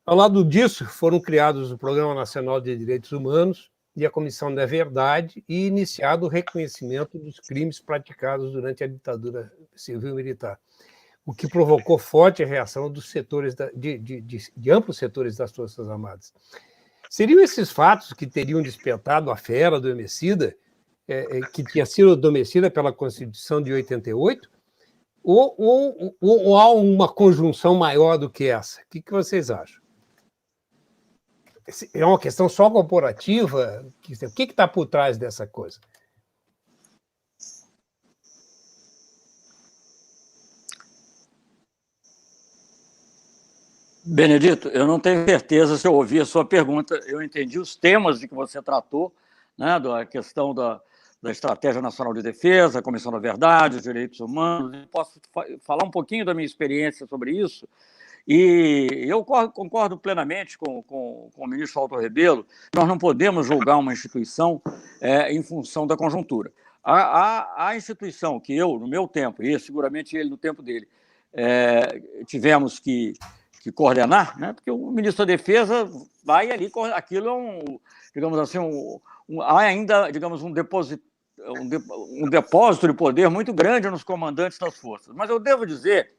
Ao lado disso, foram criados o Programa Nacional de Direitos Humanos e a Comissão da Verdade e iniciado o reconhecimento dos crimes praticados durante a ditadura civil-militar, o que provocou forte reação dos setores de amplos setores das Forças Armadas. Seriam esses fatos que teriam despertado a fera adormecida, que tinha sido adormecida pela Constituição de 88, ou há uma conjunção maior do que essa? O que vocês acham? É uma questão só corporativa? O que está por trás dessa coisa? Benedito, eu não tenho certeza se eu ouvi a sua pergunta. Eu entendi os temas de que você tratou, né, da questão da Estratégia Nacional de Defesa, a Comissão da Verdade, os direitos humanos. Eu posso falar um pouquinho da minha experiência sobre isso. E eu concordo plenamente com o ministro Alto Rebelo. Nós não podemos julgar uma instituição em função da conjuntura. A instituição que eu, no meu tempo, e seguramente ele no tempo dele, tivemos que coordenar, né? Porque o ministro da Defesa vai ali, aquilo é digamos assim, há ainda, digamos, um depósito de poder muito grande nos comandantes das forças. Mas eu devo dizer,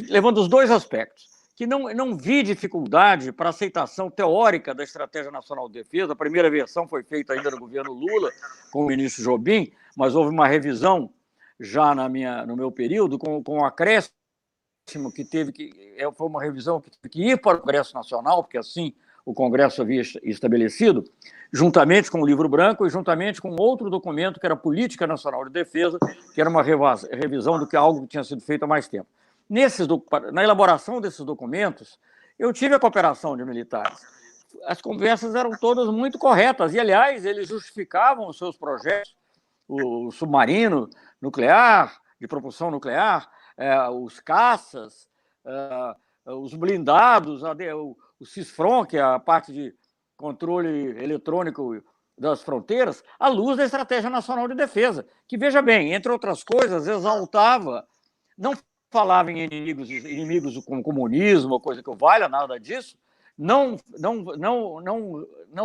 levando os dois aspectos, que não vi dificuldade para a aceitação teórica da Estratégia Nacional de Defesa. A primeira versão foi feita ainda no governo Lula, com o ministro Jobim, mas houve uma revisão já no meu período, com o acréscimo que teve foi uma revisão que teve que ir para o Congresso Nacional, porque assim o Congresso havia estabelecido, juntamente com o Livro Branco e juntamente com outro documento que era a Política Nacional de Defesa, que era uma revisão do que algo que tinha sido feito há mais tempo. Na elaboração desses documentos, eu tive a cooperação de militares. As conversas eram todas muito corretas e, aliás, eles justificavam os seus projetos, o submarino nuclear, de propulsão nuclear, os caças, os blindados, o CISFRON, que é a parte de controle eletrônico das fronteiras, à luz da Estratégia Nacional de Defesa, que, veja bem, entre outras coisas, exaltava, não falava em inimigos como comunismo, coisa que eu valha, nada disso, não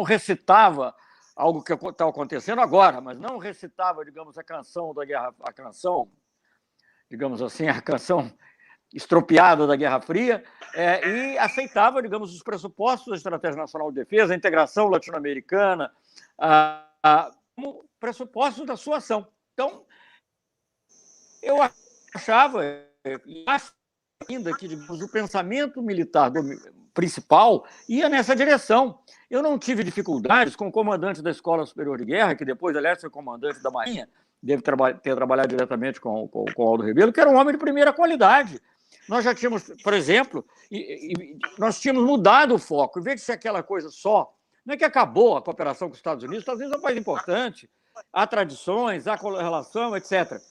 recitava algo que está acontecendo agora, mas não recitava, digamos, a canção da Guerra, a canção, digamos assim, a canção estropiada da Guerra Fria, e aceitava, digamos, os pressupostos da Estratégia Nacional de Defesa, a integração latino-americana, como pressupostos da sua ação. Então, eu achava, e acho ainda que, digamos, o pensamento militar principal ia nessa direção. Eu não tive dificuldades com o comandante da Escola Superior de Guerra, que depois, aliás, foi comandante da Marinha, deve ter trabalhado diretamente com o Aldo Rebelo, que era um homem de primeira qualidade. Nós já tínhamos, por exemplo, nós tínhamos mudado o foco. Em vez de ser aquela coisa só, não é que acabou a cooperação com os Estados Unidos é um país importante, há tradições, há relação, etc.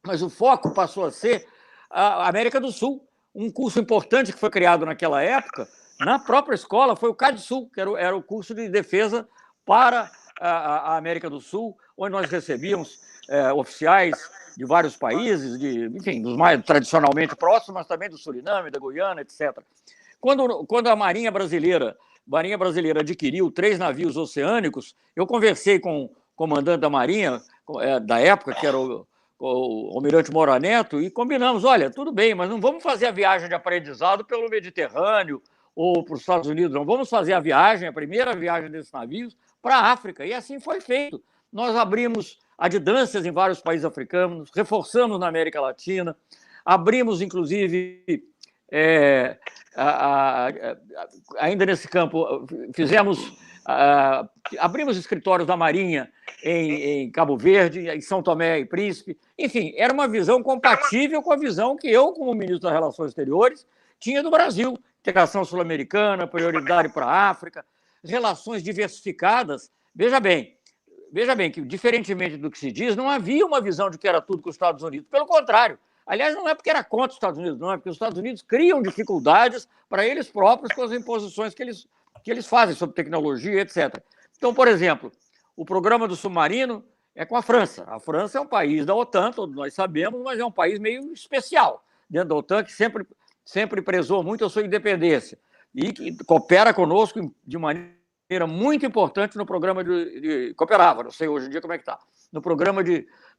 Mas o foco passou a ser a América do Sul. Um curso importante que foi criado naquela época, na própria escola, foi o CADSUL, que era o curso de defesa para a América do Sul, onde nós recebíamos oficiais de vários países, enfim, dos mais tradicionalmente próximos, mas também do Suriname, da Guiana, etc. Quando a Marinha Brasileira adquiriu 3 navios oceânicos, eu conversei com o comandante da Marinha da época, que era o almirante Moura Neto, e combinamos, olha, tudo bem, mas não vamos fazer a viagem de aprendizado pelo Mediterrâneo ou para os Estados Unidos, não. Vamos fazer a primeira viagem desses navios para a África, e assim foi feito. Nós abrimos adidâncias em vários países africanos, reforçamos na América Latina, abrimos, inclusive, ainda nesse campo, abrimos escritórios da Marinha em Cabo Verde, em São Tomé e Príncipe. Enfim, era uma visão compatível com a visão que eu, como ministro das Relações Exteriores, tinha do Brasil. Integração sul-americana, prioridade para a África, relações diversificadas. Veja bem que, diferentemente do que se diz, não havia uma visão de que era tudo com os Estados Unidos. Pelo contrário. Aliás, não é porque era contra os Estados Unidos, não, é porque os Estados Unidos criam dificuldades para eles próprios com as imposições que eles fazem sobre tecnologia, etc. Então, por exemplo, o programa do submarino é com a França. A França é um país da OTAN, todos nós sabemos, mas é um país meio especial dentro da OTAN, que sempre prezou muito a sua independência e que coopera conosco de maneira muito importante no programa cooperava, não sei hoje em dia como é que está, no programa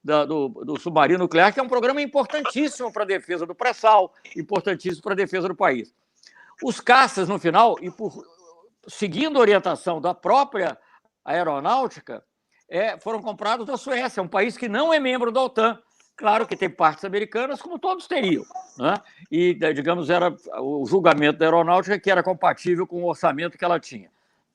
do submarino nuclear, que é um programa importantíssimo para a defesa do pré-sal, importantíssimo para a defesa do país. Os caças, no final, seguindo a orientação da própria aeronáutica, foram comprados da Suécia, um país que não é membro da OTAN. Claro que tem partes americanas, como todos teriam, né? E, digamos, era o julgamento da aeronáutica que era compatível com o orçamento que ela tinha.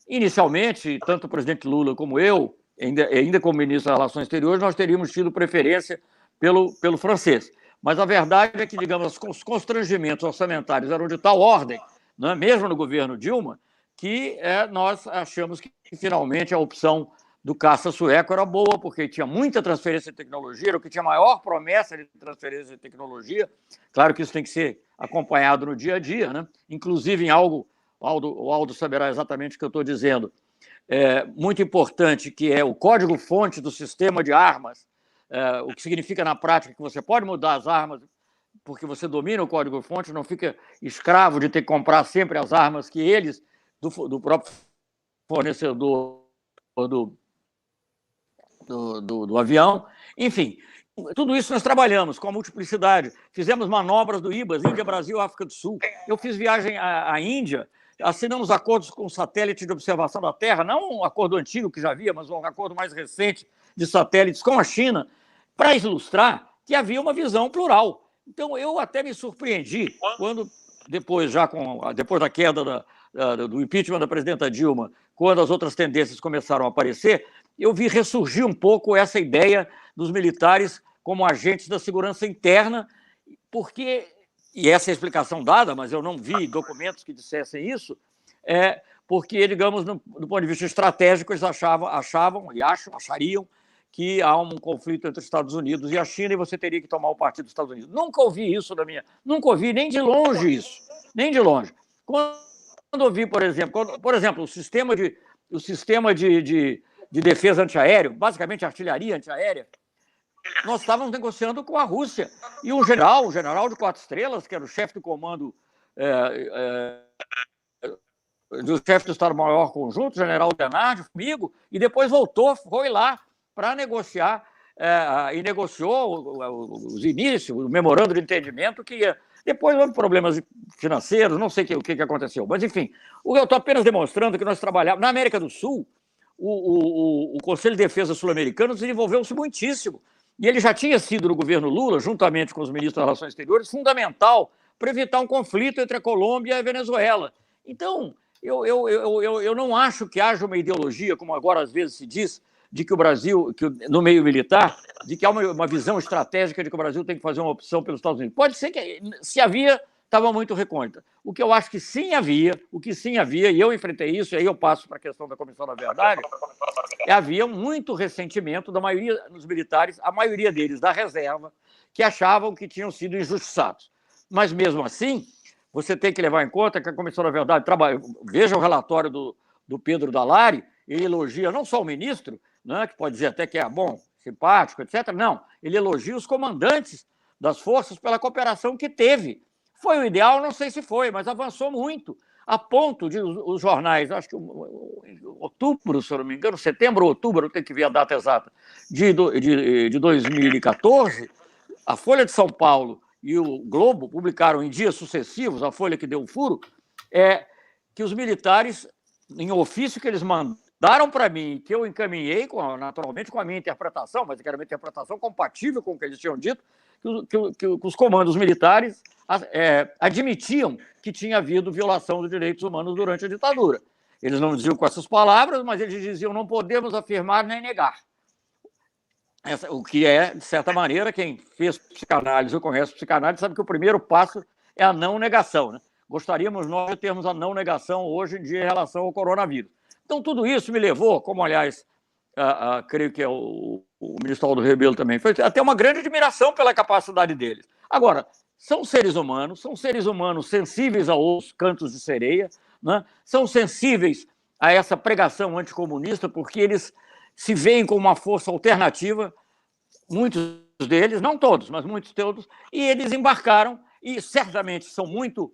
Inicialmente, tanto o presidente Lula como eu, ainda como ministro das Relações Exteriores, nós teríamos tido preferência pelo francês. Mas a verdade é que, digamos, os constrangimentos orçamentários eram de tal ordem, né, mesmo no governo Dilma, que nós achamos que, finalmente, a opção do caça sueco era boa, porque tinha muita transferência de tecnologia, era o que tinha maior promessa de transferência de tecnologia. Claro que isso tem que ser acompanhado no dia a dia, né? Inclusive em algo, o Aldo saberá exatamente o que eu estou dizendo, muito importante, que é o código-fonte do sistema de armas, o que significa na prática que você pode mudar as armas porque você domina o código-fonte, não fica escravo de ter que comprar sempre as armas que eles, do próprio fornecedor do avião. Enfim, tudo isso nós trabalhamos com a multiplicidade. Fizemos manobras do IBAS, Índia, Brasil, África do Sul. Eu fiz viagem à Índia, assinamos acordos com satélite de observação da Terra, não um acordo antigo que já havia, mas um acordo mais recente de satélites com a China, para ilustrar que havia uma visão plural. Então, eu até me surpreendi quando, depois da queda do impeachment da presidenta Dilma, quando as outras tendências começaram a aparecer, eu vi ressurgir um pouco essa ideia dos militares como agentes da segurança interna, porque, e essa é a explicação dada, mas eu não vi documentos que dissessem isso, porque, digamos, do ponto de vista estratégico, eles achariam que há um conflito entre os Estados Unidos e a China e você teria que tomar o partido dos Estados Unidos. Nunca ouvi isso nunca ouvi nem de longe isso, nem de longe. Quando ouvi, por exemplo, o sistema de defesa antiaéreo, basicamente artilharia antiaérea, nós estávamos negociando com a Rússia. E um general de 4 estrelas, que era o chefe do comando do chefe do Estado-Maior Conjunto, general Denardi, comigo, e depois voltou, foi lá para negociar, e negociou os inícios, o memorando de entendimento que ia. Depois houve problemas financeiros, não sei o que aconteceu. Mas, enfim, eu estou apenas demonstrando que nós trabalhávamos. Na América do Sul, o Conselho de Defesa sul-americano desenvolveu-se muitíssimo. E ele já tinha sido, no governo Lula, juntamente com os ministros das Relações Exteriores, fundamental para evitar um conflito entre a Colômbia e a Venezuela. Então, eu não acho que haja uma ideologia, como agora às vezes se diz, de que o Brasil, no meio militar, de que há uma visão estratégica de que o Brasil tem que fazer uma opção pelos Estados Unidos. Pode ser que, se havia, estava muito recôndita. O que eu acho que sim havia, e eu enfrentei isso, e aí eu passo para a questão da Comissão da Verdade, havia muito ressentimento da maioria dos militares, a maioria deles da reserva, que achavam que tinham sido injustiçados. Mas, mesmo assim, você tem que levar em conta que a Comissão da Verdade trabalha. Veja o relatório do Pedro Dallari, ele elogia não só o ministro, né, que pode dizer até que é bom, simpático, etc. Não, ele elogia os comandantes das forças pela cooperação que teve. Foi o ideal? Não sei se foi, mas avançou muito, a ponto de os jornais, acho que outubro, se eu não me engano, setembro ou outubro, eu tenho que ver a data exata, de 2014, a Folha de São Paulo e o Globo publicaram em dias sucessivos, a Folha que deu o furo, que os militares, em ofício que eles mandaram para mim, que eu encaminhei, naturalmente, com a minha interpretação, mas que era uma interpretação compatível com o que eles tinham dito, que os comandos militares admitiam que tinha havido violação dos direitos humanos durante a ditadura. Eles não diziam com essas palavras, mas eles diziam não podemos afirmar nem negar. O que é, de certa maneira, quem fez psicanálise ou conhece psicanálise sabe que o primeiro passo é a não negação, né? Gostaríamos nós de termos a não negação hoje em dia em relação ao coronavírus. Então, tudo isso me levou, como, aliás, creio que o ministro Aldo Rebelo também fez, até uma grande admiração pela capacidade deles. Agora, são seres humanos sensíveis aos cantos de sereia, né? São sensíveis a essa pregação anticomunista, porque eles se veem como uma força alternativa, muitos deles, não todos, mas muitos todos, e eles embarcaram, e certamente são muito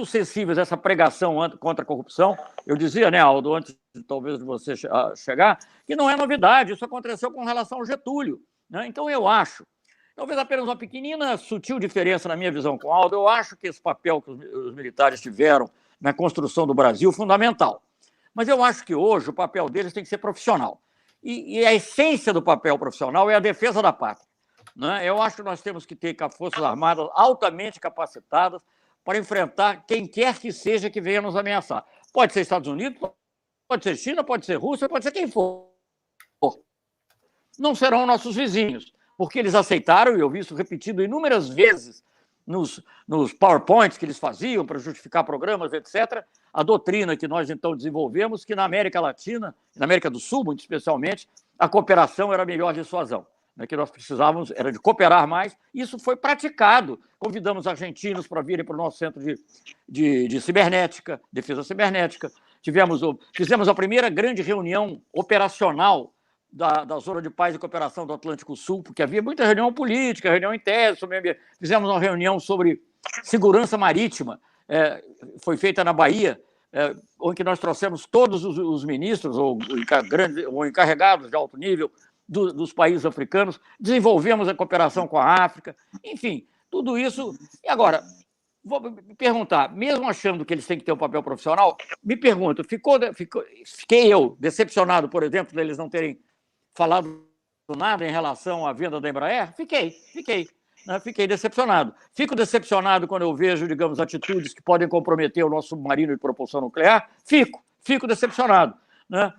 sensíveis a essa pregação contra a corrupção. Eu dizia, né, Aldo, antes talvez de você chegar, que não é novidade, isso aconteceu com relação ao Getúlio, né? Então eu acho, talvez apenas uma pequenina, sutil diferença na minha visão com o Aldo, eu acho que esse papel que os militares tiveram na construção do Brasil é fundamental. Mas eu acho que hoje o papel deles tem que ser profissional. E a essência do papel profissional é a defesa da pátria, né? Eu acho que nós temos que ter Forças Armadas altamente capacitadas para enfrentar quem quer que seja que venha nos ameaçar. Pode ser Estados Unidos, pode ser China, pode ser Rússia, pode ser quem for. Não serão nossos vizinhos, porque eles aceitaram, e eu vi isso repetido inúmeras vezes nos PowerPoints que eles faziam para justificar programas, etc., a doutrina que nós então desenvolvemos, que na América Latina, na América do Sul, muito especialmente, a cooperação era a melhor dissuasão, né? Que nós precisávamos era de cooperar mais. Isso foi praticado. Convidamos argentinos para virem para o nosso centro de cibernética, defesa cibernética. Fizemos a primeira grande reunião operacional da Zona de Paz e Cooperação do Atlântico Sul, porque havia muita reunião política, reunião em tese, fizemos uma reunião sobre segurança marítima, foi feita na Bahia, onde nós trouxemos todos os ministros ou encarregados de alto nível dos países africanos, desenvolvemos a cooperação com a África, enfim, tudo isso. E agora, vou me perguntar, mesmo achando que eles têm que ter um papel profissional, me pergunto, fiquei eu decepcionado, por exemplo, deles não terem falado nada em relação à venda da Embraer? Fiquei decepcionado. Fico decepcionado quando eu vejo, digamos, atitudes que podem comprometer o nosso submarino de propulsão nuclear? Fico decepcionado, né?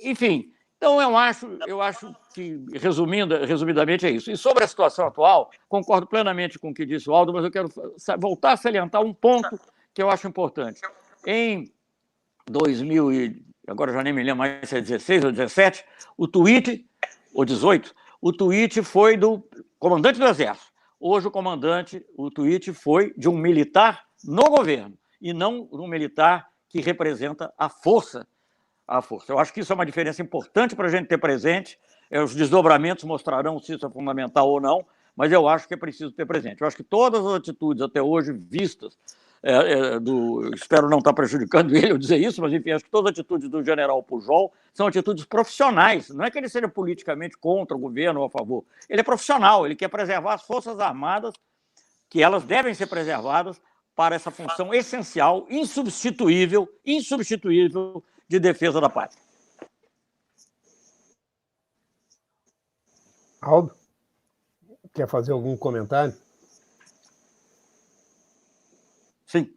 Enfim, então eu acho que, resumidamente, é isso. E sobre a situação atual, concordo plenamente com o que disse o Aldo, mas eu quero voltar a salientar um ponto que eu acho importante. Em 2000 agora já nem me lembro mais se é 16 ou 17, o tweet, ou 18, o tweet foi do comandante do Exército. Hoje o tweet foi de um militar no governo, e não de um militar que representa a força. Eu acho que isso é uma diferença importante para a gente ter presente. Os desdobramentos mostrarão se isso é fundamental ou não, mas eu acho que é preciso ter presente. Eu acho que todas as atitudes até hoje vistas espero não estar prejudicando ele ao dizer isso, mas enfim, acho que todas as atitudes do general Pujol são atitudes profissionais. Não é que ele seja politicamente contra o governo ou a favor. Ele é profissional, ele quer preservar as Forças Armadas, que elas devem ser preservadas para essa função essencial, insubstituível de defesa da pátria. Aldo, quer fazer algum comentário? Sim.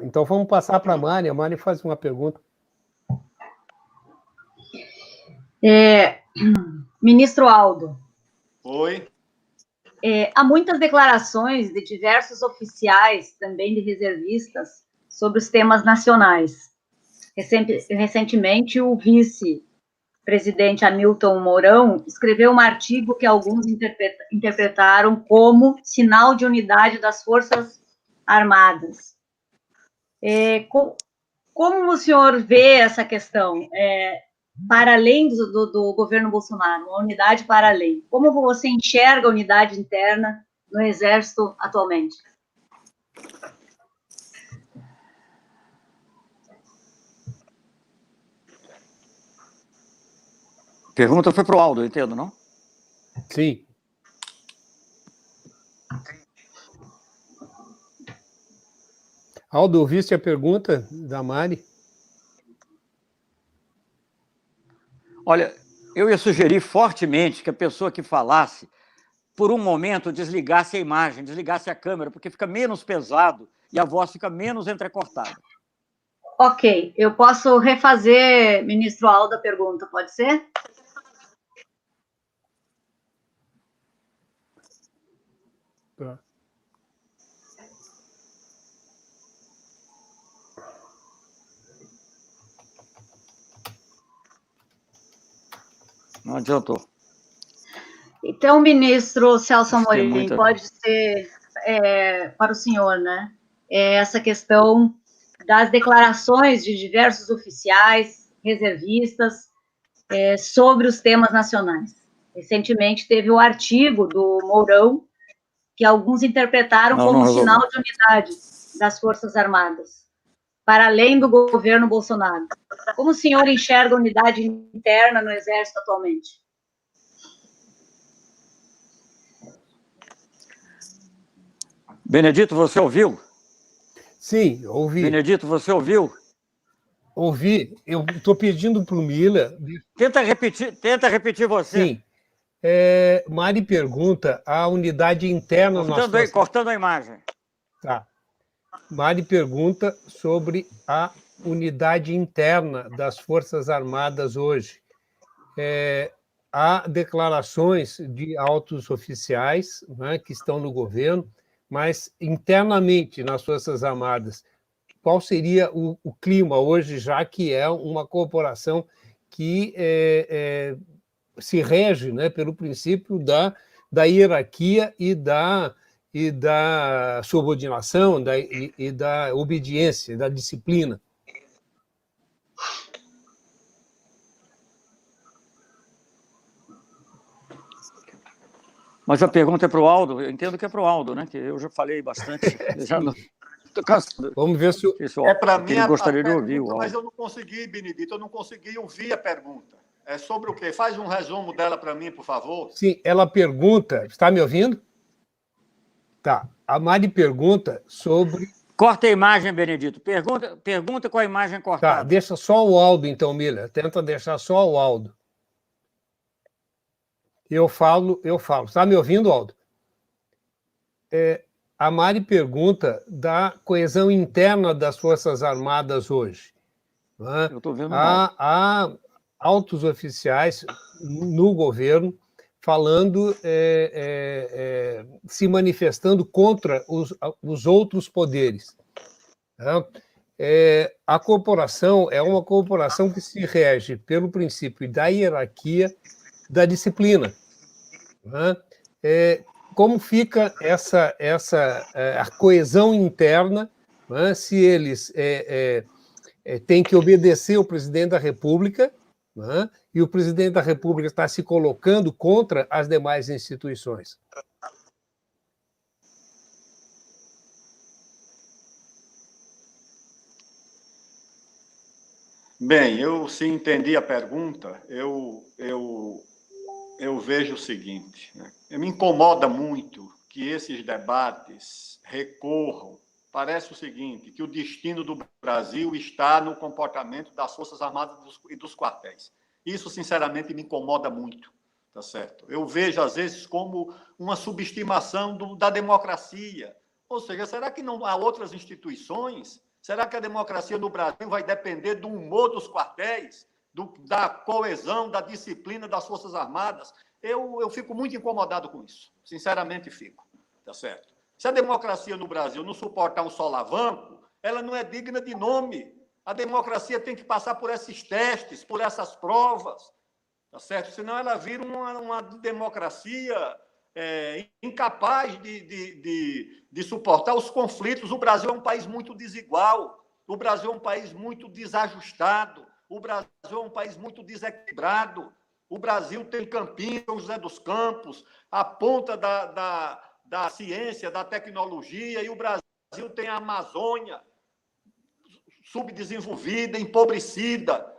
Então vamos passar para a Mari. A Mari faz uma pergunta. Ministro Aldo. Oi. Há muitas declarações de diversos oficiais, também de reservistas, sobre os temas nacionais. Recentemente, o vice-presidente Hamilton Mourão escreveu um artigo que alguns interpretaram como sinal de unidade das Forças Armadas. Como o senhor vê essa questão? Para além do governo Bolsonaro, uma unidade para além. Como você enxerga a unidade interna no Exército atualmente? Pergunta foi para o Aldo, eu entendo, não? Sim. Aldo, ouviste a pergunta da Mari? Olha, eu ia sugerir fortemente que a pessoa que falasse, por um momento, desligasse a imagem, desligasse a câmera, porque fica menos pesado e a voz fica menos entrecortada. Ok, eu posso refazer, ministro Aldo, a pergunta, pode ser? Tá. Não adiantou. Então, ministro Celso Tem Amorim, muita... pode ser para o senhor, né? Essa questão das declarações de diversos oficiais, reservistas, sobre os temas nacionais. Recentemente teve o artigo do Mourão, que alguns interpretaram como sinal de unidade das Forças Armadas, para além do governo Bolsonaro. Como o senhor enxerga a unidade interna no Exército atualmente? Benedito, você ouviu? Sim, ouvi. Benedito, você ouviu? Ouvi. Eu estou pedindo para o Mila... Tenta repetir você. Sim. Mari pergunta a unidade interna... Cortando a imagem. Tá. Mari pergunta sobre a unidade interna das Forças Armadas hoje. Há declarações de altos oficiais, né, que estão no governo, mas internamente nas Forças Armadas, qual seria o clima hoje, já que é uma corporação que se rege, né, pelo princípio da hierarquia e da subordinação e da obediência, da disciplina? Mas a pergunta é para o Aldo, eu entendo que é para o Aldo, né? Que eu já falei bastante. Já não... Vamos ver se para mim gostaria de ouvir. Mas eu não consegui, Benedito, eu não consegui ouvir a pergunta. É sobre o quê? Faz um resumo dela para mim, por favor. Sim, ela pergunta... Está me ouvindo? Tá. A Mari pergunta sobre... Corta a imagem, Benedito. Pergunta com a imagem cortada. Tá, deixa só o Aldo, então, Mila. Tenta deixar só o Aldo. Eu falo. Está me ouvindo, Aldo? A Mari pergunta da coesão interna das Forças Armadas hoje. Né? Eu estou vendo. Há altos oficiais no governo falando, se manifestando contra os outros poderes. A corporação é uma corporação que se rege pelo princípio da hierarquia, da disciplina. Como fica a coesão interna, né, se eles têm que obedecer ao presidente da República, né, e o presidente da República está se colocando contra as demais instituições? Bem, se entendi a pergunta, eu vejo o seguinte, né? Me incomoda muito que esses debates recorram. Parece o seguinte, que o destino do Brasil está no comportamento das Forças Armadas e dos quartéis. Isso, sinceramente, me incomoda muito, tá certo? Eu vejo, às vezes, como uma subestimação da democracia. Ou seja, será que não há outras instituições? Será que a democracia no Brasil vai depender do humor dos quartéis, da coesão, da disciplina das Forças Armadas? Eu fico muito incomodado com isso, sinceramente fico, tá certo? Se a democracia no Brasil não suportar um solavanco, ela não é digna de nome. A democracia tem que passar por esses testes, por essas provas, tá certo? Senão ela vira uma democracia incapaz de suportar os conflitos. O Brasil é um país muito desigual, o Brasil é um país muito desajustado, o Brasil é um país muito desequilibrado. O Brasil tem Campinas, São José dos Campos, a ponta da ciência, da tecnologia, e o Brasil tem a Amazônia subdesenvolvida, empobrecida.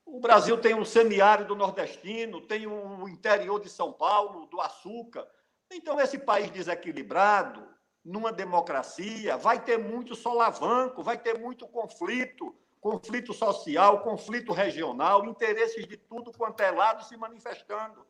O Brasil tem um semiárido nordestino, tem o interior de São Paulo, do açúcar. Então, esse país desequilibrado, numa democracia, vai ter muito solavanco, vai ter muito conflito social, conflito regional, interesses de tudo quanto é lado se manifestando.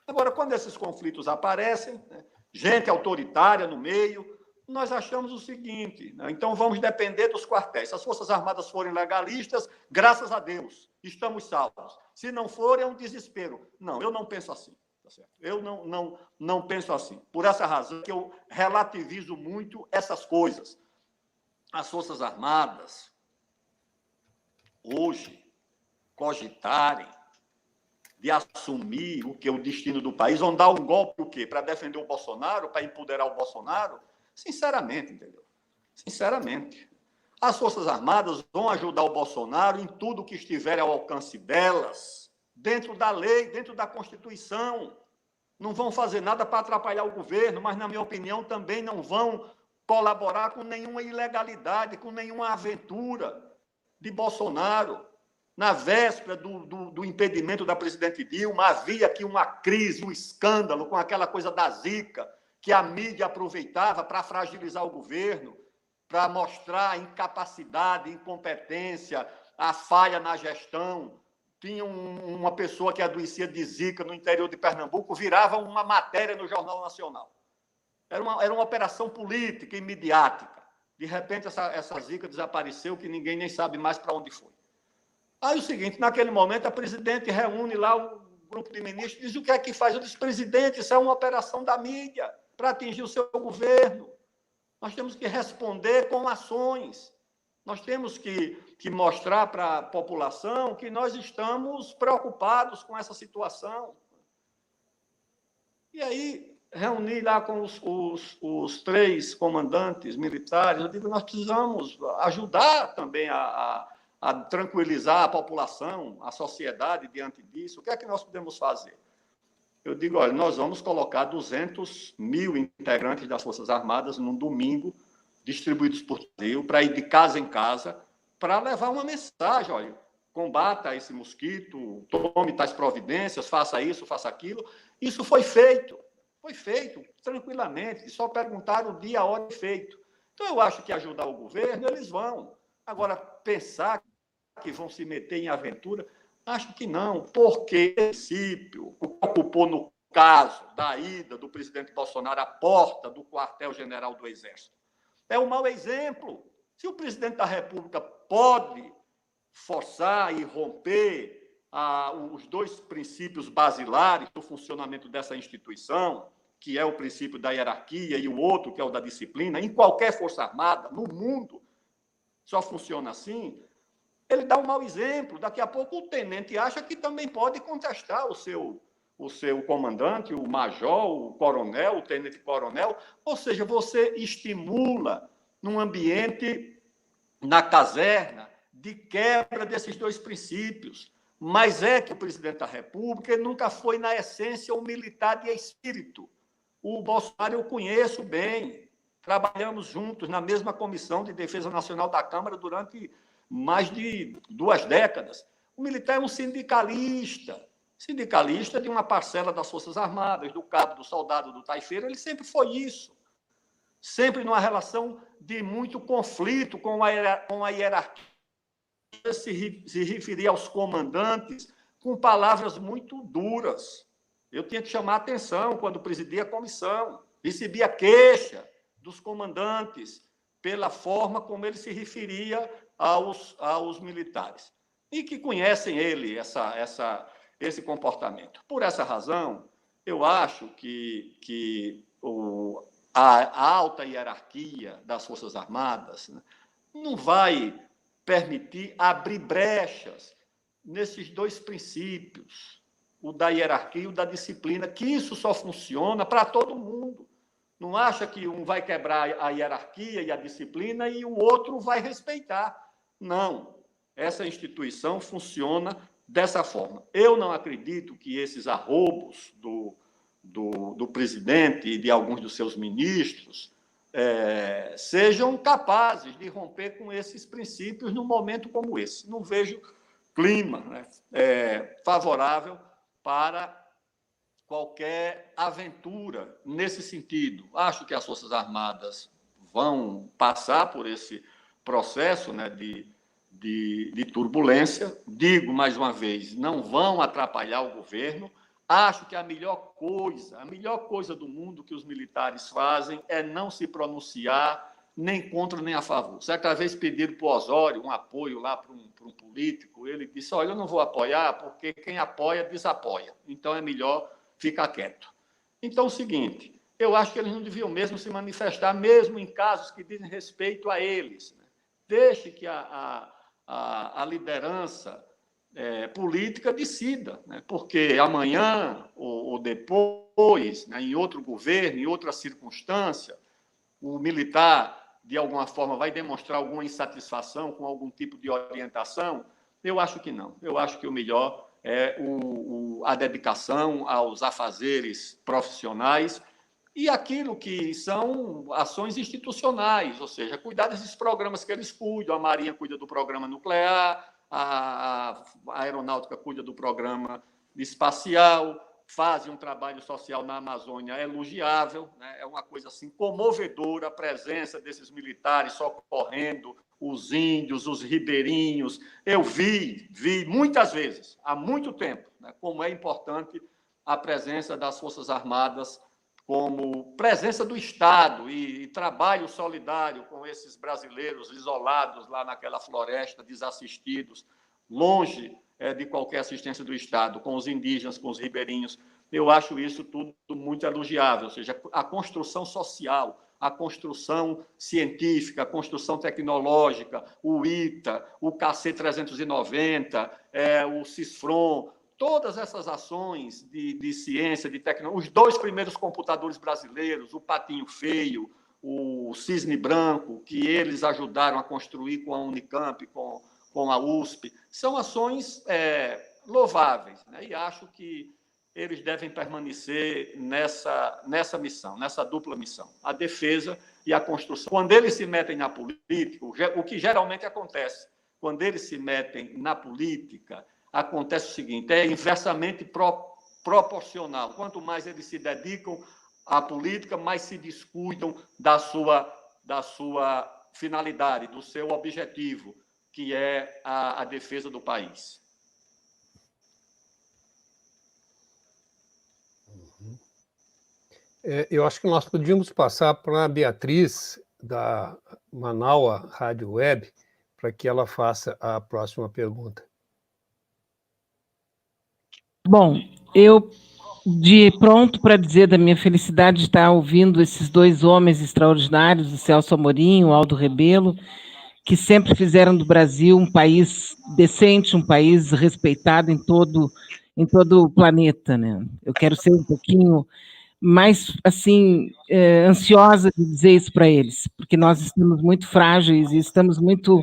Agora, quando esses conflitos aparecem, né, gente autoritária no meio, nós achamos o seguinte, né, então vamos depender dos quartéis. Se as Forças Armadas forem legalistas, graças a Deus, estamos salvos. Se não forem, é um desespero. Não, eu não penso assim. Tá certo? Eu não penso assim. Por essa razão que eu relativizo muito essas coisas. As Forças Armadas, hoje, cogitarem de assumir o destino do país, vão dar um golpe o quê? Para defender o Bolsonaro, para empoderar o Bolsonaro? Sinceramente, entendeu? Sinceramente. As Forças Armadas vão ajudar o Bolsonaro em tudo que estiver ao alcance delas, dentro da lei, dentro da Constituição. Não vão fazer nada para atrapalhar o governo, mas, na minha opinião, também não vão colaborar com nenhuma ilegalidade, com nenhuma aventura de Bolsonaro. Na véspera do impedimento da presidente Dilma, havia aqui uma crise, um escândalo com aquela coisa da Zika, que a mídia aproveitava para fragilizar o governo, para mostrar a incapacidade, a incompetência, a falha na gestão. Tinha uma pessoa que adoecia de Zika no interior de Pernambuco, virava uma matéria no Jornal Nacional. Era uma operação política e midiática. De repente, essa Zika desapareceu, que ninguém nem sabe mais para onde foi. Aí o seguinte, naquele momento, a presidente reúne lá o grupo de ministros e diz o que é que faz. Eu disse, presidente, isso é uma operação da mídia para atingir o seu governo. Nós temos que responder com ações. Nós temos que mostrar para a população que nós estamos preocupados com essa situação. E aí, reuni lá com os 3 comandantes militares, eu digo, nós precisamos ajudar também a tranquilizar a população, a sociedade diante disso. O que é que nós podemos fazer? Eu digo, olha, nós vamos colocar 200 mil integrantes das Forças Armadas num domingo, distribuídos por Brasil, para ir de casa em casa, para levar uma mensagem, olha, combata esse mosquito, tome tais providências, faça isso, faça aquilo. Isso foi feito tranquilamente, só perguntaram o dia, a hora e feito. Então, eu acho que ajudar o governo, eles vão. Agora, pensar que vão se meter em aventura, acho que não, porque o princípio ocupou no caso da ida do presidente Bolsonaro à porta do quartel-general do Exército. É um mau exemplo. Se o presidente da República pode forçar e romper os 2 princípios basilares do funcionamento dessa instituição, que é o princípio da hierarquia e o outro, que é o da disciplina, em qualquer força armada, no mundo, só funciona assim, ele dá um mau exemplo. Daqui a pouco o tenente acha que também pode contestar o seu comandante, o major, o coronel, o tenente-coronel. Ou seja, você estimula num ambiente, na caserna, de quebra desses 2 princípios. Mas é que o presidente da República nunca foi, na essência, um militar de espírito. O Bolsonaro eu conheço bem. Trabalhamos juntos na mesma Comissão de Defesa Nacional da Câmara durante mais de 2 décadas. O militar é um sindicalista de uma parcela das Forças Armadas, do cabo, do soldado, do taifeiro. Ele sempre foi isso, sempre numa relação de muito conflito com a hierarquia, se referia aos comandantes com palavras muito duras. Eu tinha que chamar a atenção quando presidia a comissão, recebia queixa dos comandantes pela forma como ele se referia aos militares, e que conhecem ele, esse comportamento. Por essa razão, eu acho que a alta hierarquia das Forças Armadas, né, não vai permitir abrir brechas nesses 2 princípios, o da hierarquia e o da disciplina, que isso só funciona para todo mundo. Não acha que um vai quebrar a hierarquia e a disciplina e o outro vai respeitar. Não. Essa instituição funciona dessa forma. Eu não acredito que esses arroubos do presidente e de alguns dos seus ministros sejam capazes de romper com esses princípios num momento como esse. Não vejo clima, né, favorável para qualquer aventura nesse sentido. Acho que as Forças Armadas vão passar por esse processo, né, de turbulência. Digo mais uma vez, não vão atrapalhar o governo. Acho que a melhor coisa do mundo que os militares fazem é não se pronunciar nem contra nem a favor. Certa vez pediram para o Osório um apoio lá para um político, ele disse: olha, eu não vou apoiar porque quem apoia desapoia, então é melhor ficar quieto. Então é o seguinte, eu acho que eles não deviam mesmo se manifestar, mesmo em casos que dizem respeito a eles, né? Deixe que a liderança política decida, né? Porque amanhã ou depois, né, em outro governo, em outra circunstância, o militar, de alguma forma, vai demonstrar alguma insatisfação com algum tipo de orientação. Eu acho que não. Eu acho que o melhor é a dedicação aos afazeres profissionais e aquilo que são ações institucionais, ou seja, cuidar desses programas que eles cuidam. A Marinha cuida do programa nuclear, a Aeronáutica cuida do programa espacial, fazem um trabalho social na Amazônia elogiável, né? É uma coisa assim comovedora a presença desses militares socorrendo os índios, os ribeirinhos. Eu vi muitas vezes, há muito tempo, né, como é importante a presença das Forças Armadas como presença do Estado e trabalho solidário com esses brasileiros isolados lá naquela floresta, desassistidos, longe de qualquer assistência do Estado, com os indígenas, com os ribeirinhos. Eu acho isso tudo muito elogiável, ou seja, a construção social, a construção científica, a construção tecnológica, o ITA, o KC-390, o CISFRON, todas essas ações de ciência, de tecnologia, os 2 primeiros computadores brasileiros, o Patinho Feio, o Cisne Branco, que eles ajudaram a construir com a Unicamp, com a USP, são ações louváveis, né? E acho que eles devem permanecer nessa missão, nessa dupla missão, a defesa e a construção. Quando eles se metem na política, o que geralmente acontece, quando eles se metem na política, acontece o seguinte, é inversamente proporcional. Quanto mais eles se dedicam à política, mais se descuidam da sua finalidade, do seu objetivo, que é a defesa do país. Eu acho que nós podíamos passar para a Beatriz, da Manaua Rádio Web, para que ela faça a próxima pergunta. Bom, eu de pronto para dizer da minha felicidade de estar ouvindo esses 2 homens extraordinários, o Celso Amorim, o Aldo Rebelo, que sempre fizeram do Brasil um país decente, um país respeitado em todo o planeta, né? Eu quero ser um pouquinho mais, assim, ansiosa de dizer isso para eles, porque nós estamos muito frágeis e estamos muito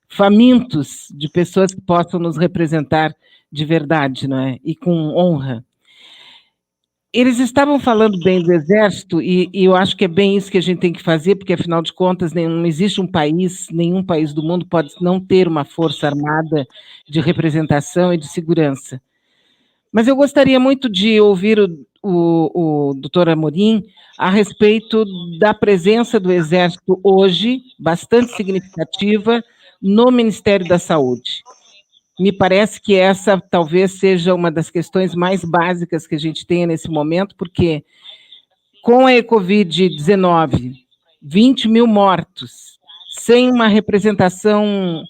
famintos de pessoas que possam nos representar de verdade, não é? E com honra. Eles estavam falando bem do Exército, e eu acho que é bem isso que a gente tem que fazer, porque, afinal de contas, não existe nenhum país do mundo pode não ter uma força armada de representação e de segurança. Mas eu gostaria muito de ouvir o doutor Amorim a respeito da presença do Exército hoje, bastante significativa, no Ministério da Saúde. Me parece que essa talvez seja uma das questões mais básicas que a gente tenha nesse momento, porque com a Covid-19, 20 mil mortos, sem uma representação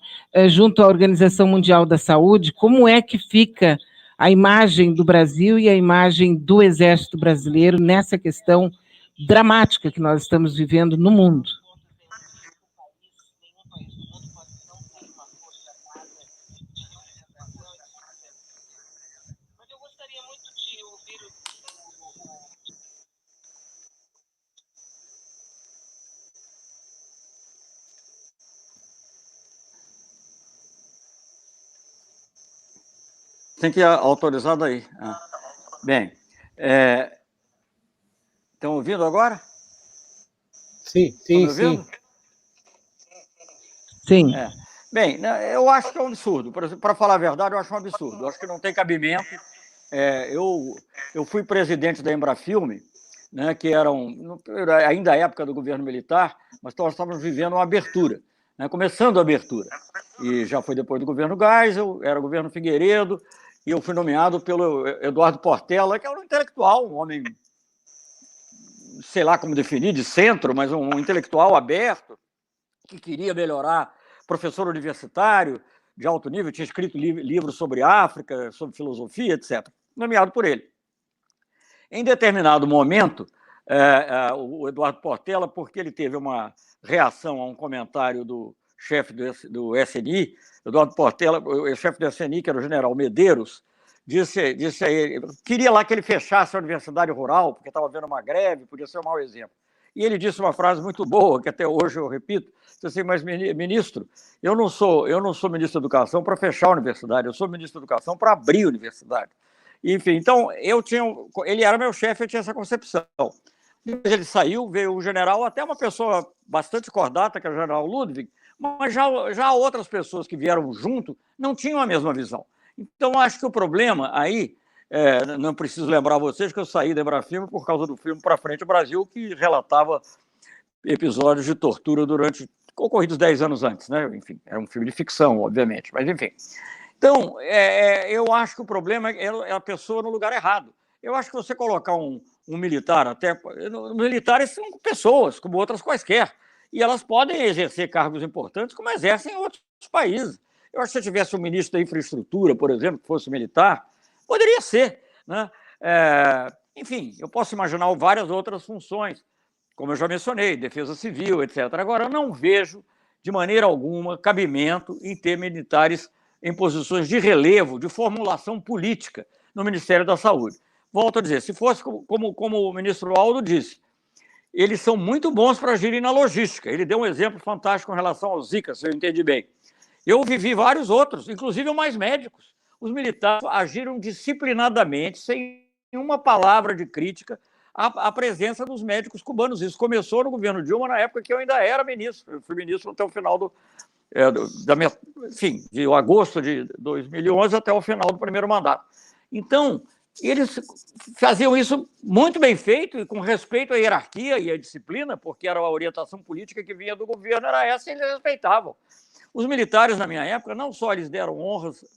junto à Organização Mundial da Saúde, como é que fica a imagem do Brasil e a imagem do Exército Brasileiro nessa questão dramática que nós estamos vivendo no mundo? Tem que ir autorizado aí. Bem, estão ouvindo agora? Sim, sim, sim. Sim. Bem, eu acho que é um absurdo. Para falar a verdade, eu acho um absurdo. Eu acho que não tem cabimento. Eu fui presidente da Embrafilme, né, que era ainda a época do governo militar, mas nós estávamos vivendo uma abertura, né, começando a abertura. E já foi depois do governo Geisel, era o governo Figueiredo, e eu fui nomeado pelo Eduardo Portela, que era um intelectual, um homem, sei lá como definir, de centro, mas um intelectual aberto, que queria melhorar, professor universitário de alto nível, tinha escrito livros sobre África, sobre filosofia, etc., nomeado por ele. Em determinado momento, o Eduardo Portela, porque ele teve uma reação a um comentário do chefe do SNI, Eduardo Portela, o chefe do SNI, que era o general Medeiros, disse a ele, queria lá que ele fechasse a universidade rural, porque estava havendo uma greve, podia ser um mau exemplo. E ele disse uma frase muito boa, que até hoje eu repito, disse assim, mas, ministro, eu não sou ministro da Educação para fechar a universidade, eu sou ministro da Educação para abrir a universidade. Enfim, então, ele era meu chefe, eu tinha essa concepção. Depois ele saiu, veio o general, até uma pessoa bastante cordata, que é o general Ludwig, mas já outras pessoas que vieram junto não tinham a mesma visão. Então, acho que o problema aí, não preciso lembrar vocês que eu saí da Embrafilme por causa do filme Pra Frente o Brasil, que relatava episódios de tortura ocorridos 10 anos antes, né? Enfim, era um filme de ficção, obviamente, mas enfim. Então, eu acho que o problema é a pessoa no lugar errado. Eu acho que você colocar um militar, até militares são pessoas, como outras quaisquer, e elas podem exercer cargos importantes, como exercem em outros países. Eu acho que se tivesse um ministro da infraestrutura, por exemplo, que fosse militar, poderia ser, né? Enfim, eu posso imaginar várias outras funções, como eu já mencionei, defesa civil, etc. Agora, eu não vejo, de maneira alguma, cabimento em ter militares em posições de relevo, de formulação política no Ministério da Saúde. Volto a dizer, se fosse como o ministro Aldo disse, eles são muito bons para agirem na logística. Ele deu um exemplo fantástico em relação ao Zika, se eu entendi bem. Eu vivi vários outros, inclusive mais médicos. Os militares agiram disciplinadamente, sem uma palavra de crítica, à presença dos médicos cubanos. Isso começou no governo Dilma, na época que eu ainda era ministro. Eu fui ministro até o final de agosto de 2011 até o final do primeiro mandato. Então, eles faziam isso muito bem feito e com respeito à hierarquia e à disciplina, porque era a orientação política que vinha do governo, era essa e eles respeitavam. Os militares, na minha época, não só eles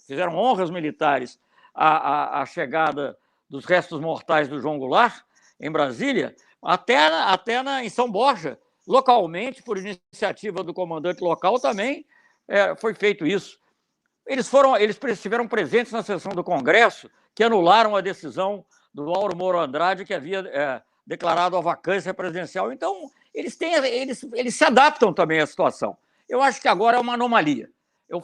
fizeram honras militares à chegada dos restos mortais do João Goulart, em Brasília, até em São Borja, localmente, por iniciativa do comandante local, também foi feito isso. Eles estiveram presentes na sessão do Congresso, que anularam a decisão do Auro Moro Andrade, que havia declarado a vacância presidencial. Então, eles se adaptam também à situação. Eu acho que agora é uma anomalia. Eu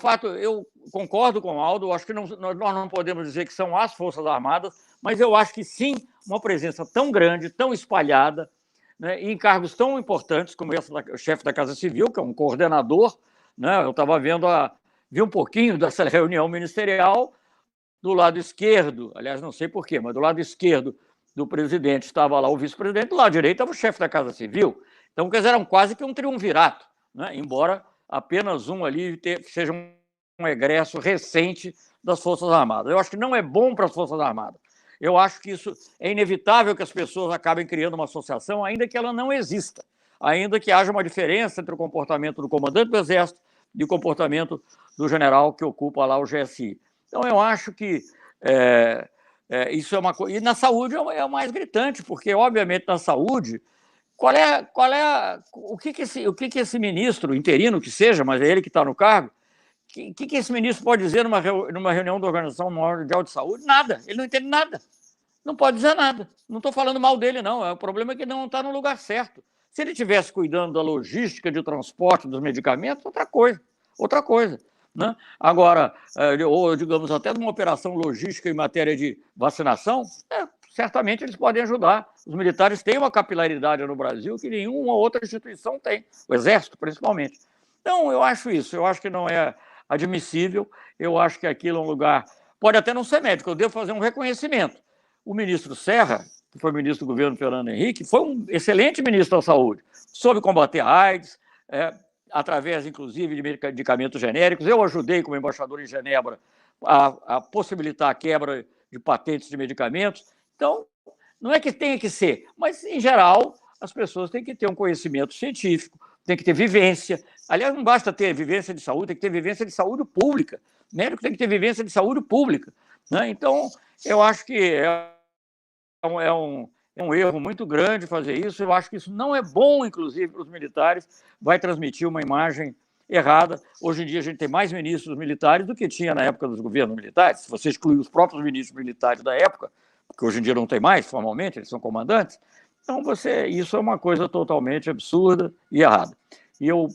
concordo com o Aldo, acho que nós não podemos dizer que são as Forças Armadas, mas eu acho que sim, uma presença tão grande, tão espalhada, né, em cargos tão importantes como esse o chefe da Casa Civil, que é um coordenador, né, eu estava vi um pouquinho dessa reunião ministerial, do lado esquerdo, aliás, não sei porquê, mas do lado esquerdo do presidente estava lá o vice-presidente, do lado direito estava o chefe da Casa Civil. Então, quer dizer, era quase que um triunvirato, né? Embora apenas um ali seja um egresso recente das Forças Armadas. Eu acho que não é bom para as Forças Armadas. Eu acho que isso é inevitável que as pessoas acabem criando uma associação, ainda que ela não exista, ainda que haja uma diferença entre o comportamento do comandante do Exército e o comportamento do general que ocupa lá o GSI. Então, eu acho que isso é uma coisa... E na saúde é o mais gritante, porque, obviamente, na saúde, o que esse ministro, interino que seja, mas é ele que está no cargo, o que esse ministro pode dizer numa reunião da Organização Mundial de Saúde? Nada, ele não entende nada, não pode dizer nada. Não estou falando mal dele, não, o problema é que não está no lugar certo. Se ele estivesse cuidando da logística de transporte dos medicamentos, outra coisa. Né? Agora, ou digamos até numa operação logística em matéria de vacinação, certamente eles podem ajudar. Os militares têm uma capilaridade no Brasil que nenhuma outra instituição tem, o Exército principalmente. Então, eu acho isso, eu acho que não é admissível, eu acho que aquilo é um lugar... Pode até não ser médico, eu devo fazer um reconhecimento. O ministro Serra, que foi ministro do governo Fernando Henrique, foi um excelente ministro da Saúde, soube combater a AIDS, através, inclusive, de medicamentos genéricos. Eu ajudei, como embaixador em Genebra, a possibilitar a quebra de patentes de medicamentos. Então, não é que tenha que ser, mas, em geral, as pessoas têm que ter um conhecimento científico, tem que ter vivência. Aliás, não basta ter vivência de saúde, tem que ter vivência de saúde pública. O médico tem que ter vivência de saúde pública. Né? Então, eu acho que é um erro muito grande fazer isso. Eu acho que isso não é bom, inclusive, para os militares, vai transmitir uma imagem errada. Hoje em dia, a gente tem mais ministros militares do que tinha na época dos governos militares. Se você excluir os próprios ministros militares da época, que hoje em dia não tem mais, formalmente, eles são comandantes, então isso é uma coisa totalmente absurda e errada. E eu,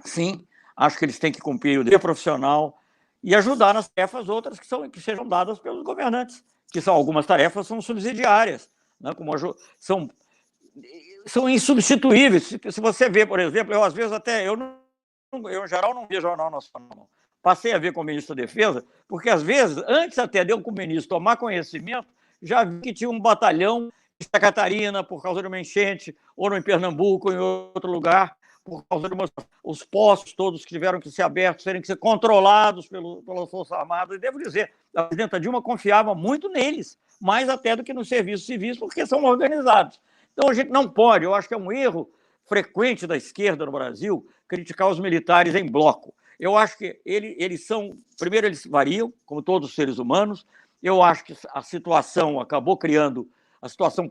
sim, acho que eles têm que cumprir o dever profissional e ajudar nas tarefas outras que sejam dadas pelos governantes, que são algumas tarefas são subsidiárias, né, são insubstituíveis. Se você vê, por exemplo, eu às vezes eu em geral não vejo Jornal Nacional. Passei a ver com o ministro da Defesa, porque às vezes, antes até de eu como ministro tomar conhecimento, já vi que tinha um batalhão em Santa Catarina por causa de uma enchente, ou em Pernambuco, ou em outro lugar, por causa de os postos todos que tiveram que ser abertos, terem que ser controlados pelas Forças Armadas. E devo dizer, a presidenta Dilma confiava muito neles, mais até do que nos serviços civis, porque são organizados. Então, a gente não pode, eu acho que é um erro frequente da esquerda no Brasil, criticar os militares em bloco. Eu acho que eles variam, como todos os seres humanos. Eu acho que a situação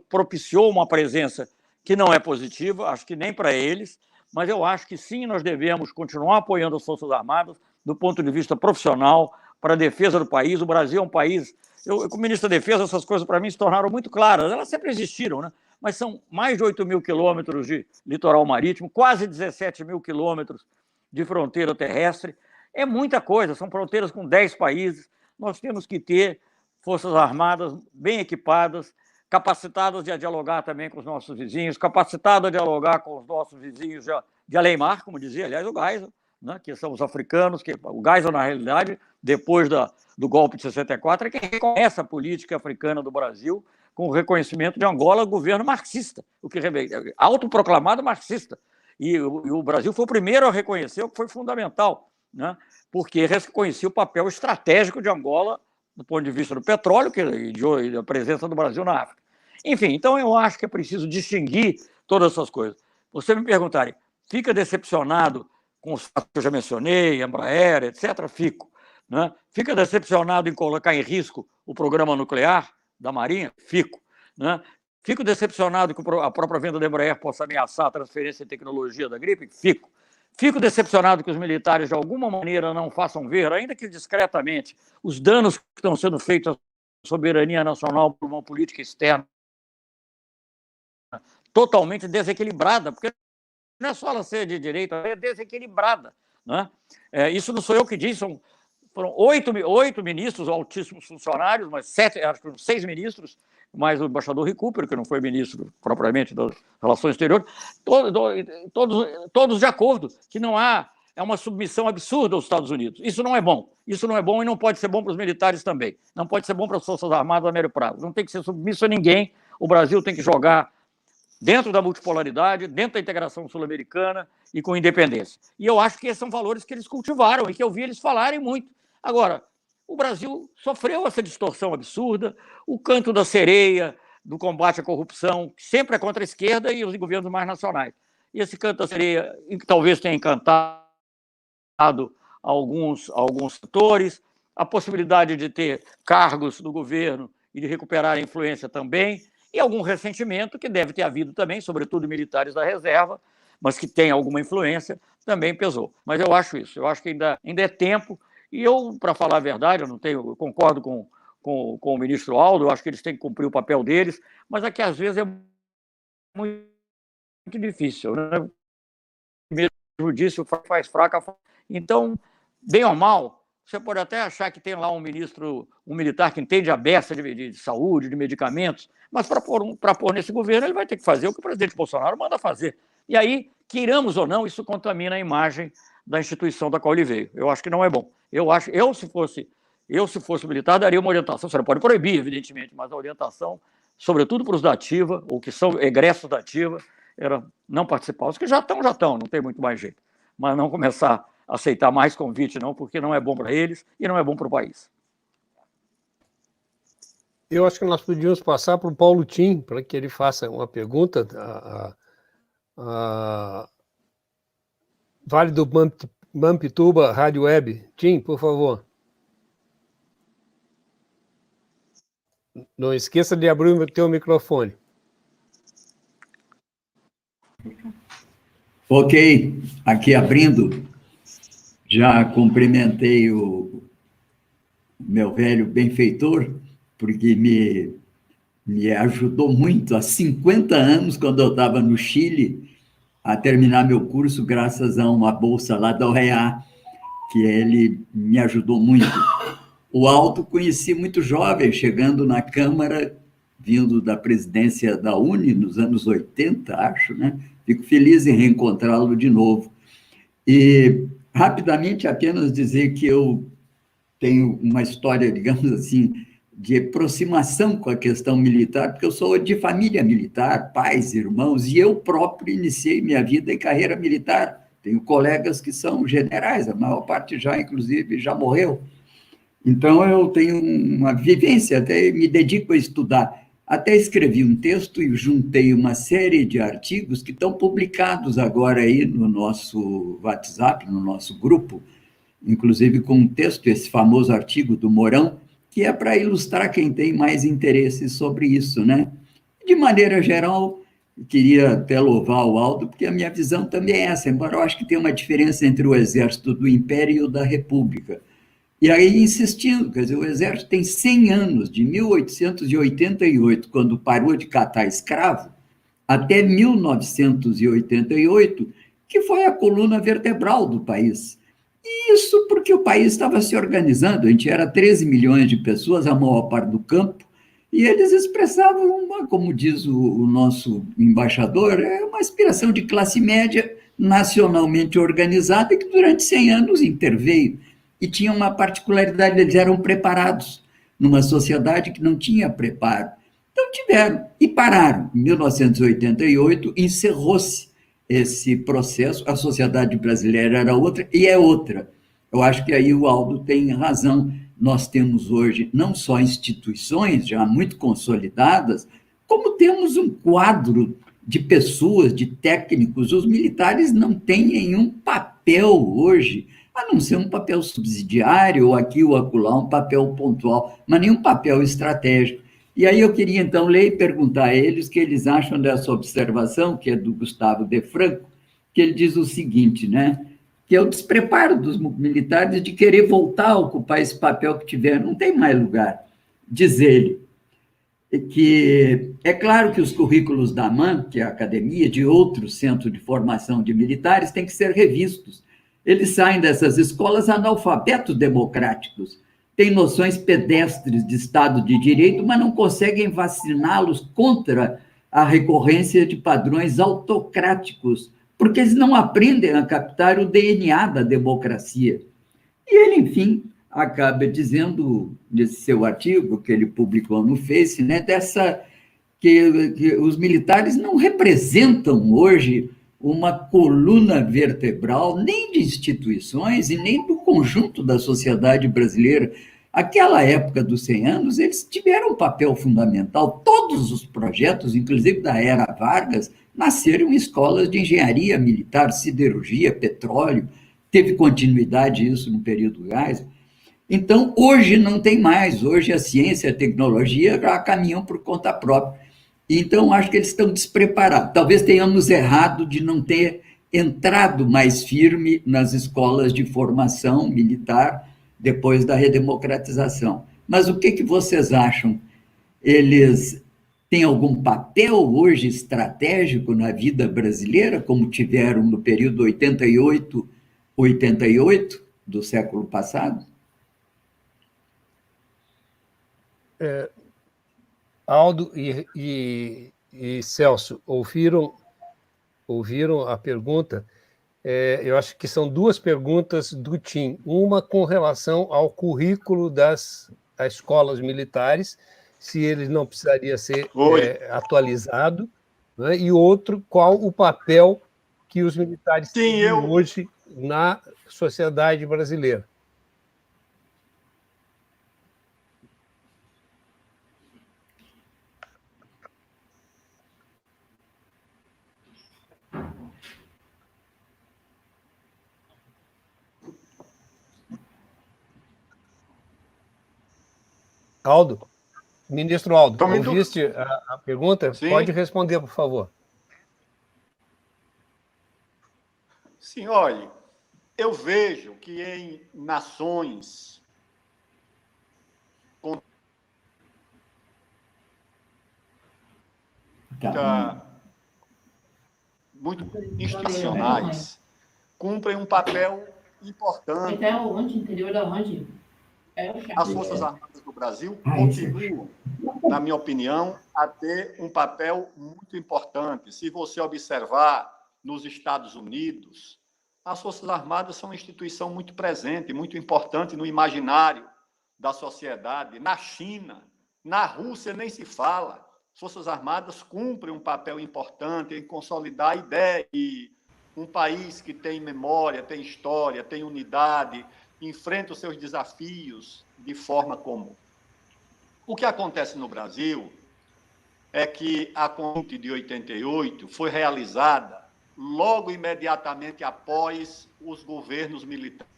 propiciou uma presença que não é positiva, acho que nem para eles, mas eu acho que sim, nós devemos continuar apoiando as Forças Armadas do ponto de vista profissional, para a defesa do país. O Brasil é um país... Eu, como ministro da Defesa, essas coisas para mim se tornaram muito claras. Elas sempre existiram, né? Mas são mais de 8 mil quilômetros de litoral marítimo, quase 17 mil quilômetros de fronteira terrestre. É muita coisa, são fronteiras com 10 países. Nós temos que ter Forças Armadas bem equipadas, capacitadas a dialogar também com os nossos vizinhos, capacitadas a dialogar com os nossos vizinhos de além-mar, como dizia, aliás, o Geisel, né, que são os africanos, o Geisel, na realidade, depois do golpe de 64, é quem reconhece a política africana do Brasil com o reconhecimento de Angola, governo marxista, autoproclamado marxista. E o Brasil foi o primeiro a reconhecer, o que foi fundamental, né, porque reconhecia o papel estratégico de Angola do ponto de vista do petróleo e da presença do Brasil na África. Enfim, então eu acho que é preciso distinguir todas essas coisas. Você me perguntarem, fica decepcionado com os fatos que eu já mencionei, Embraer, etc., fico. Né? Fica decepcionado em colocar em risco o programa nuclear da Marinha? Fico. Né? Fico decepcionado que a própria venda da Embraer possa ameaçar a transferência de tecnologia da gripe? Fico. Fico decepcionado que os militares, de alguma maneira, não façam ver, ainda que discretamente, os danos que estão sendo feitos à soberania nacional por uma política externa totalmente desequilibrada, porque não é só ela ser de direita, é desequilibrada. Né? Isso não sou eu que disse, foram 8 ministros, altíssimos funcionários, mas 6 ministros, mais o embaixador Recupero, que não foi ministro propriamente das Relações Exteriores, todos de acordo que não há é uma submissão absurda aos Estados Unidos. Isso não é bom. Isso não é bom e não pode ser bom para os militares também. Não pode ser bom para as Forças Armadas a médio prazo. Não tem que ser submisso a ninguém. O Brasil tem que jogar dentro da multipolaridade, dentro da integração sul-americana e com independência. E eu acho que esses são valores que eles cultivaram e que eu vi eles falarem muito. Agora, o Brasil sofreu essa distorção absurda, o canto da sereia do combate à corrupção, que sempre é contra a esquerda e os governos mais nacionais. E esse canto da sereia, que talvez tenha encantado alguns setores, a possibilidade de ter cargos no governo e de recuperar a influência também, e algum ressentimento que deve ter havido também, sobretudo militares da reserva, mas que tem alguma influência, também pesou. Mas eu acho isso, eu acho que ainda é tempo, e eu, para falar a verdade, eu concordo com o ministro Aldo, eu acho que eles têm que cumprir o papel deles, mas aqui às vezes é muito difícil, né? Mesmo disse, faz fraca. Então, bem ou mal, você pode até achar que tem lá um militar que entende a beça de saúde, de medicamentos, mas para pôr nesse governo ele vai ter que fazer o que o presidente Bolsonaro manda fazer. E aí, queiramos ou não, isso contamina a imagem da instituição da qual ele veio. Eu acho que não é bom. Eu se fosse militar, daria uma orientação. Você não pode proibir, evidentemente, mas a orientação, sobretudo para os da ativa, ou que são egressos da ativa, era não participar. Os que já estão, não tem muito mais jeito. Mas não começar a aceitar mais convite, não, porque não é bom para eles e não é bom para o país. Eu acho que nós podíamos passar para o Paulo Tim, para que ele faça uma pergunta. Vale do Mampituba, Rádio Web. Tim, por favor. Não esqueça de abrir o teu microfone. Ok, aqui abrindo, já cumprimentei o meu velho benfeitor, porque me ajudou muito há 50 anos, quando eu estava no Chile, a terminar meu curso, graças a uma bolsa lá da UEA, que ele me ajudou muito. O Aldo conheci muito jovem, chegando na Câmara, vindo da presidência da UNE, nos anos 80, acho, né? Fico feliz em reencontrá-lo de novo. E, rapidamente, apenas dizer que eu tenho uma história, digamos assim, de aproximação com a questão militar, porque eu sou de família militar, pais, irmãos, e eu próprio iniciei minha vida e carreira militar. Tenho colegas que são generais, a maior parte já, inclusive, já morreu. Então, eu tenho uma vivência, até me dedico a estudar. Até escrevi um texto e juntei uma série de artigos que estão publicados agora aí no nosso WhatsApp, no nosso grupo, inclusive com um texto, esse famoso artigo do Mourão, que é para ilustrar quem tem mais interesse sobre isso, né? De maneira geral, queria até louvar o Aldo, porque a minha visão também é essa, embora eu acho que tem uma diferença entre o exército do Império e o da República. E aí, insistindo, quer dizer, o Exército tem 100 anos, de 1888, quando parou de catar escravo, até 1988, que foi a coluna vertebral do país. E isso porque o país estava se organizando, a gente era 13 milhões de pessoas, a maior parte do campo, e eles expressavam, como diz o nosso embaixador, uma aspiração de classe média nacionalmente organizada que durante 100 anos interveio. E tinha uma particularidade, eles eram preparados numa sociedade que não tinha preparo. Então tiveram, e pararam. Em 1988, encerrou-se esse processo, a sociedade brasileira era outra, e é outra. Eu acho que aí o Aldo tem razão. Nós temos hoje não só instituições já muito consolidadas, como temos um quadro de pessoas, de técnicos. Os militares não têm nenhum papel hoje, a não ser um papel subsidiário, ou aqui ou acolá, um papel pontual, mas nenhum papel estratégico. E aí eu queria, então, ler e perguntar a eles o que eles acham dessa observação, que é do Gustavo De Franco, que ele diz o seguinte, né? Que é o despreparo dos militares de querer voltar a ocupar esse papel que tiveram, não tem mais lugar. Diz ele que é claro que os currículos da AMAN, que é a academia, de outros centros de formação de militares, têm que ser revistos. Eles saem dessas escolas analfabetos democráticos, têm noções pedestres de Estado de Direito, mas não conseguem vaciná-los contra a recorrência de padrões autocráticos porque eles não aprendem a captar o DNA da democracia. E ele, enfim, acaba dizendo, nesse seu artigo que ele publicou no Face, né, que os militares não representam hoje uma coluna vertebral nem de instituições e nem do conjunto da sociedade brasileira. Aquela época dos 100 anos, eles tiveram um papel fundamental. Todos os projetos, inclusive da era Vargas, nasceram em escolas de engenharia militar, siderurgia, petróleo. Teve continuidade isso no período Geisel. Então, hoje não tem mais. Hoje a ciência e a tecnologia já caminham por conta própria. Então, acho que eles estão despreparados. Talvez tenhamos errado de não ter entrado mais firme nas escolas de formação militar depois da redemocratização. Mas o que vocês acham? Eles têm algum papel hoje estratégico na vida brasileira, como tiveram no período 88 do século passado? Aldo e Celso, ouviram a pergunta? Eu acho que são duas perguntas do Tim. Uma com relação ao currículo das escolas militares, se ele não precisaria ser atualizado, né? E outro, qual o papel que os militares têm hoje na sociedade brasileira. Aldo, ministro Aldo, ouviste a pergunta? Sim. Pode responder, por favor. Sim, olha, eu vejo que em nações muito institucionais cumprem um papel importante. Então, onde? Interior da onde? As Forças Armadas do Brasil continuam, na minha opinião, a ter um papel muito importante. Se você observar nos Estados Unidos, as Forças Armadas são uma instituição muito presente, muito importante no imaginário da sociedade. Na China, na Rússia, nem se fala. As Forças Armadas cumprem um papel importante em consolidar a ideia de um país que tem memória, tem história, tem unidade, enfrenta os seus desafios de forma comum. O que acontece no Brasil é que a Constituinte de 88 foi realizada logo imediatamente após os governos militares.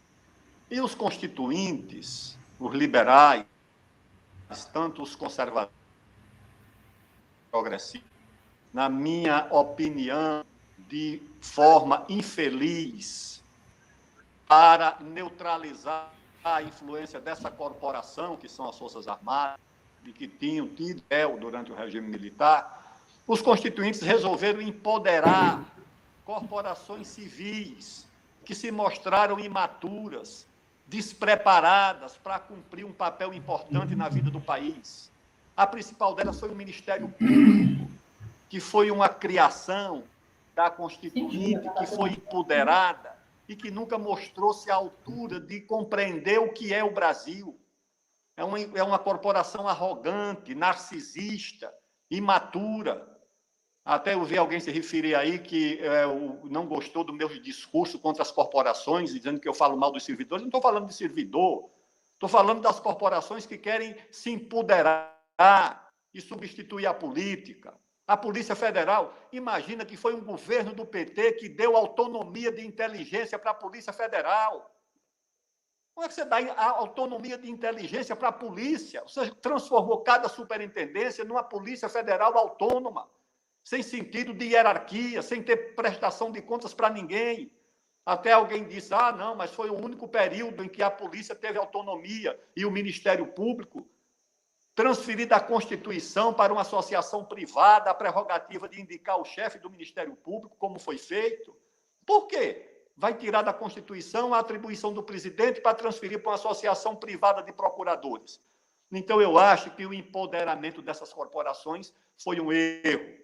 E os constituintes, os liberais, tanto os conservadores progressistas, na minha opinião, de forma infeliz, para neutralizar a influência dessa corporação, que são as Forças Armadas, e que tinham tido durante o regime militar, os constituintes resolveram empoderar corporações civis que se mostraram imaturas, despreparadas para cumprir um papel importante na vida do país. A principal delas foi o Ministério Público, que foi uma criação da Constituinte, que foi empoderada e que nunca mostrou-se à altura de compreender o que é o Brasil. É uma corporação arrogante, narcisista, imatura. Até eu vi alguém se referir aí que não gostou do meu discurso contra as corporações, dizendo que eu falo mal dos servidores. Não estou falando de servidor, estou falando das corporações que querem se empoderar e substituir a política. A Polícia Federal, imagina que foi um governo do PT que deu autonomia de inteligência para a Polícia Federal. Como é que você dá a autonomia de inteligência para a polícia? Você transformou cada superintendência numa Polícia Federal autônoma, sem sentido de hierarquia, sem ter prestação de contas para ninguém. Até alguém disse, não, mas foi o único período em que a polícia teve autonomia e o Ministério Público transferir da Constituição para uma associação privada a prerrogativa de indicar o chefe do Ministério Público, como foi feito. Por quê? Vai tirar da Constituição a atribuição do presidente para transferir para uma associação privada de procuradores. Então, eu acho que o empoderamento dessas corporações foi um erro.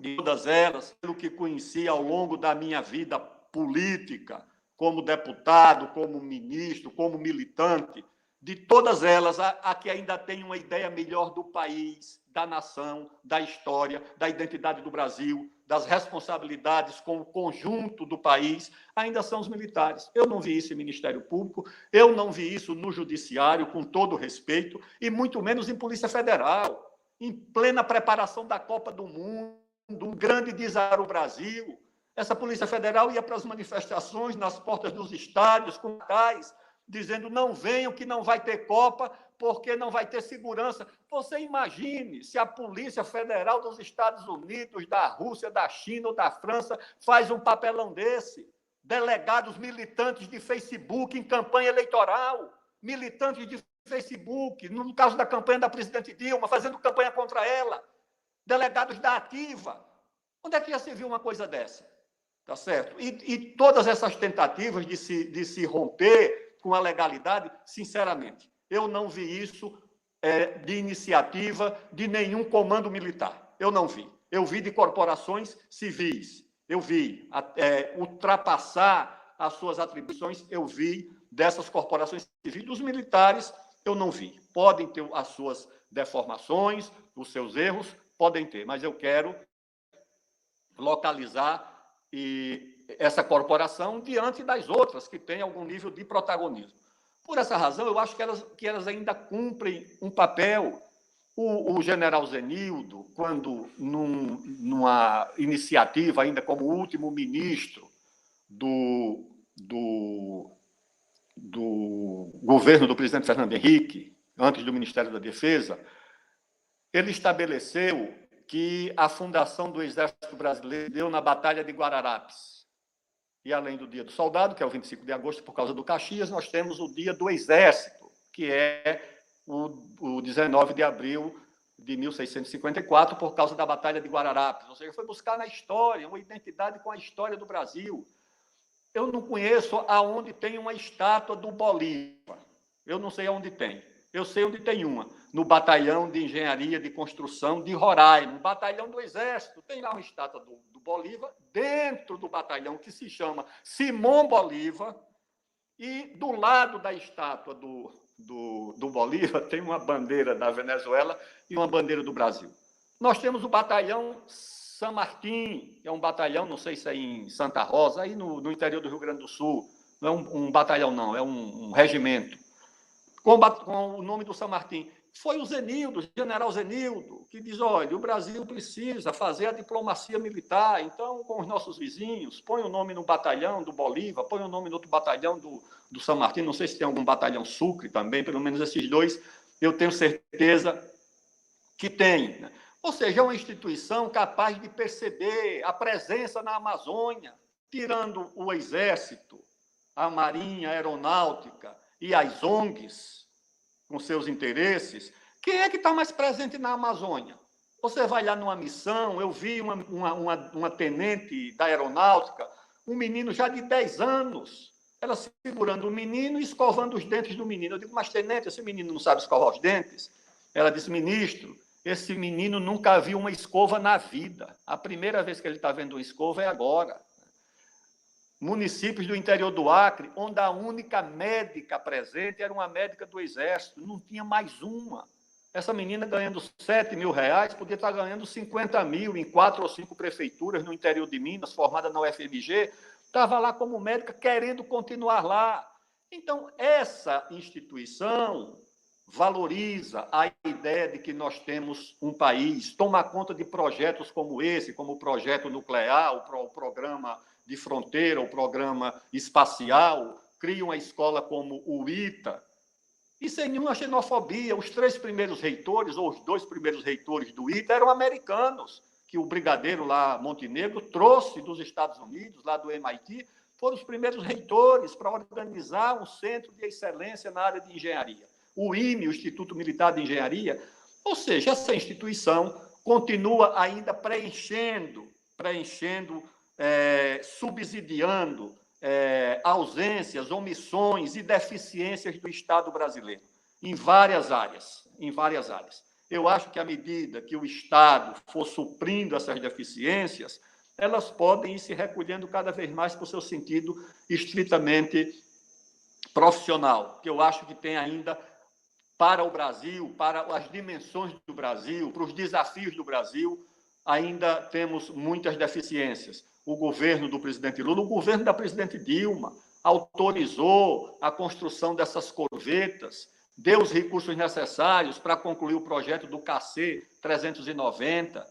de todas elas, pelo que conheci ao longo da minha vida política, como deputado, como ministro, como militante, de todas elas, a que ainda tem uma ideia melhor do país, da nação, da história, da identidade do Brasil, das responsabilidades com o conjunto do país, ainda são os militares. Eu não vi isso em Ministério Público, eu não vi isso no Judiciário, com todo respeito, e muito menos em Polícia Federal, em plena preparação da Copa do Mundo, um grande desafio ao Brasil. Essa Polícia Federal ia para as manifestações nas portas dos estádios, com cartazes, dizendo não venham, que não vai ter Copa, porque não vai ter segurança. Você imagine se a Polícia Federal dos Estados Unidos, da Rússia, da China ou da França faz um papelão desse. Delegados militantes de Facebook em campanha eleitoral, militantes de Facebook, no caso da campanha da presidente Dilma, fazendo campanha contra ela, delegados da Ativa. Onde é que já se viu uma coisa dessa? Tá certo? E todas essas tentativas de se romper com a legalidade, sinceramente, eu não vi isso de iniciativa de nenhum comando militar. Eu não vi. Eu vi de corporações civis. Eu vi ultrapassar as suas atribuições. Eu vi dessas corporações civis. Dos militares, eu não vi. Podem ter as suas deformações, os seus erros, podem ter, mas eu quero localizar essa corporação diante das outras que têm algum nível de protagonismo. Por essa razão, eu acho que elas ainda cumprem um papel. O general Zenildo, quando numa iniciativa, ainda como último ministro do governo do presidente Fernando Henrique, antes do Ministério da Defesa, ele estabeleceu que a fundação do Exército Brasileiro deu na Batalha de Guararapes. E, além do Dia do Soldado, que é o 25 de agosto, por causa do Caxias, nós temos o Dia do Exército, que é o 19 de abril de 1654, por causa da Batalha de Guararapes. Ou seja, foi buscar na história, uma identidade com a história do Brasil. Eu não conheço aonde tem uma estátua do Bolívar. Eu não sei aonde tem. Eu sei onde tem uma, no Batalhão de Engenharia de Construção de Roraima, no Batalhão do Exército. Tem lá uma estátua do Bolívar, dentro do batalhão, que se chama Simão Bolívar, e do lado da estátua do Bolívar tem uma bandeira da Venezuela e uma bandeira do Brasil. Nós temos o Batalhão San Martín, que é um batalhão, não sei se é em Santa Rosa, aí no interior do Rio Grande do Sul. Não é um batalhão, não, é um regimento. Com o nome do San Martín. Foi o Zenildo, o general Zenildo, que diz, olha, o Brasil precisa fazer a diplomacia militar, então, com os nossos vizinhos, põe o nome no batalhão do Bolívar, põe o nome no outro batalhão do San Martín, não sei se tem algum batalhão Sucre também, pelo menos esses dois, eu tenho certeza que tem. Né? Ou seja, é uma instituição capaz de perceber a presença na Amazônia, tirando o Exército, a Marinha, a Aeronáutica, e as ONGs, com seus interesses, quem é que está mais presente na Amazônia? Você vai lá numa missão, eu vi uma tenente da Aeronáutica, um menino já de 10 anos, ela segurando o menino e escovando os dentes do menino. Eu digo, mas tenente, esse menino não sabe escovar os dentes? Ela disse, ministro, esse menino nunca viu uma escova na vida. A primeira vez que ele está vendo uma escova é agora. Municípios do interior do Acre, onde a única médica presente era uma médica do Exército, não tinha mais uma. Essa menina ganhando R$7 mil, podia estar ganhando 50 mil em 4 ou 5 prefeituras no interior de Minas, formada na UFMG, estava lá como médica, querendo continuar lá. Então, essa instituição valoriza a ideia de que nós temos um país, toma conta de projetos como esse, como o projeto nuclear, o programa de fronteira, o programa espacial, cria uma escola como o ITA, e sem nenhuma xenofobia. Os 3 primeiros reitores, ou os 2 primeiros reitores do ITA, eram americanos, que o brigadeiro lá, Montenegro, trouxe dos Estados Unidos, lá do MIT, foram os primeiros reitores para organizar um centro de excelência na área de engenharia. O IME, o Instituto Militar de Engenharia, ou seja, essa instituição continua ainda preenchendo, subsidiando ausências, omissões e deficiências do Estado brasileiro, em várias áreas. Eu acho que, à medida que o Estado for suprindo essas deficiências, elas podem ir se recolhendo cada vez mais para o seu sentido estritamente profissional, que eu acho que tem ainda, para o Brasil, para as dimensões do Brasil, para os desafios do Brasil, ainda temos muitas deficiências. O governo do presidente Lula, o governo da presidente Dilma, autorizou a construção dessas corvetas, deu os recursos necessários para concluir o projeto do KC-390,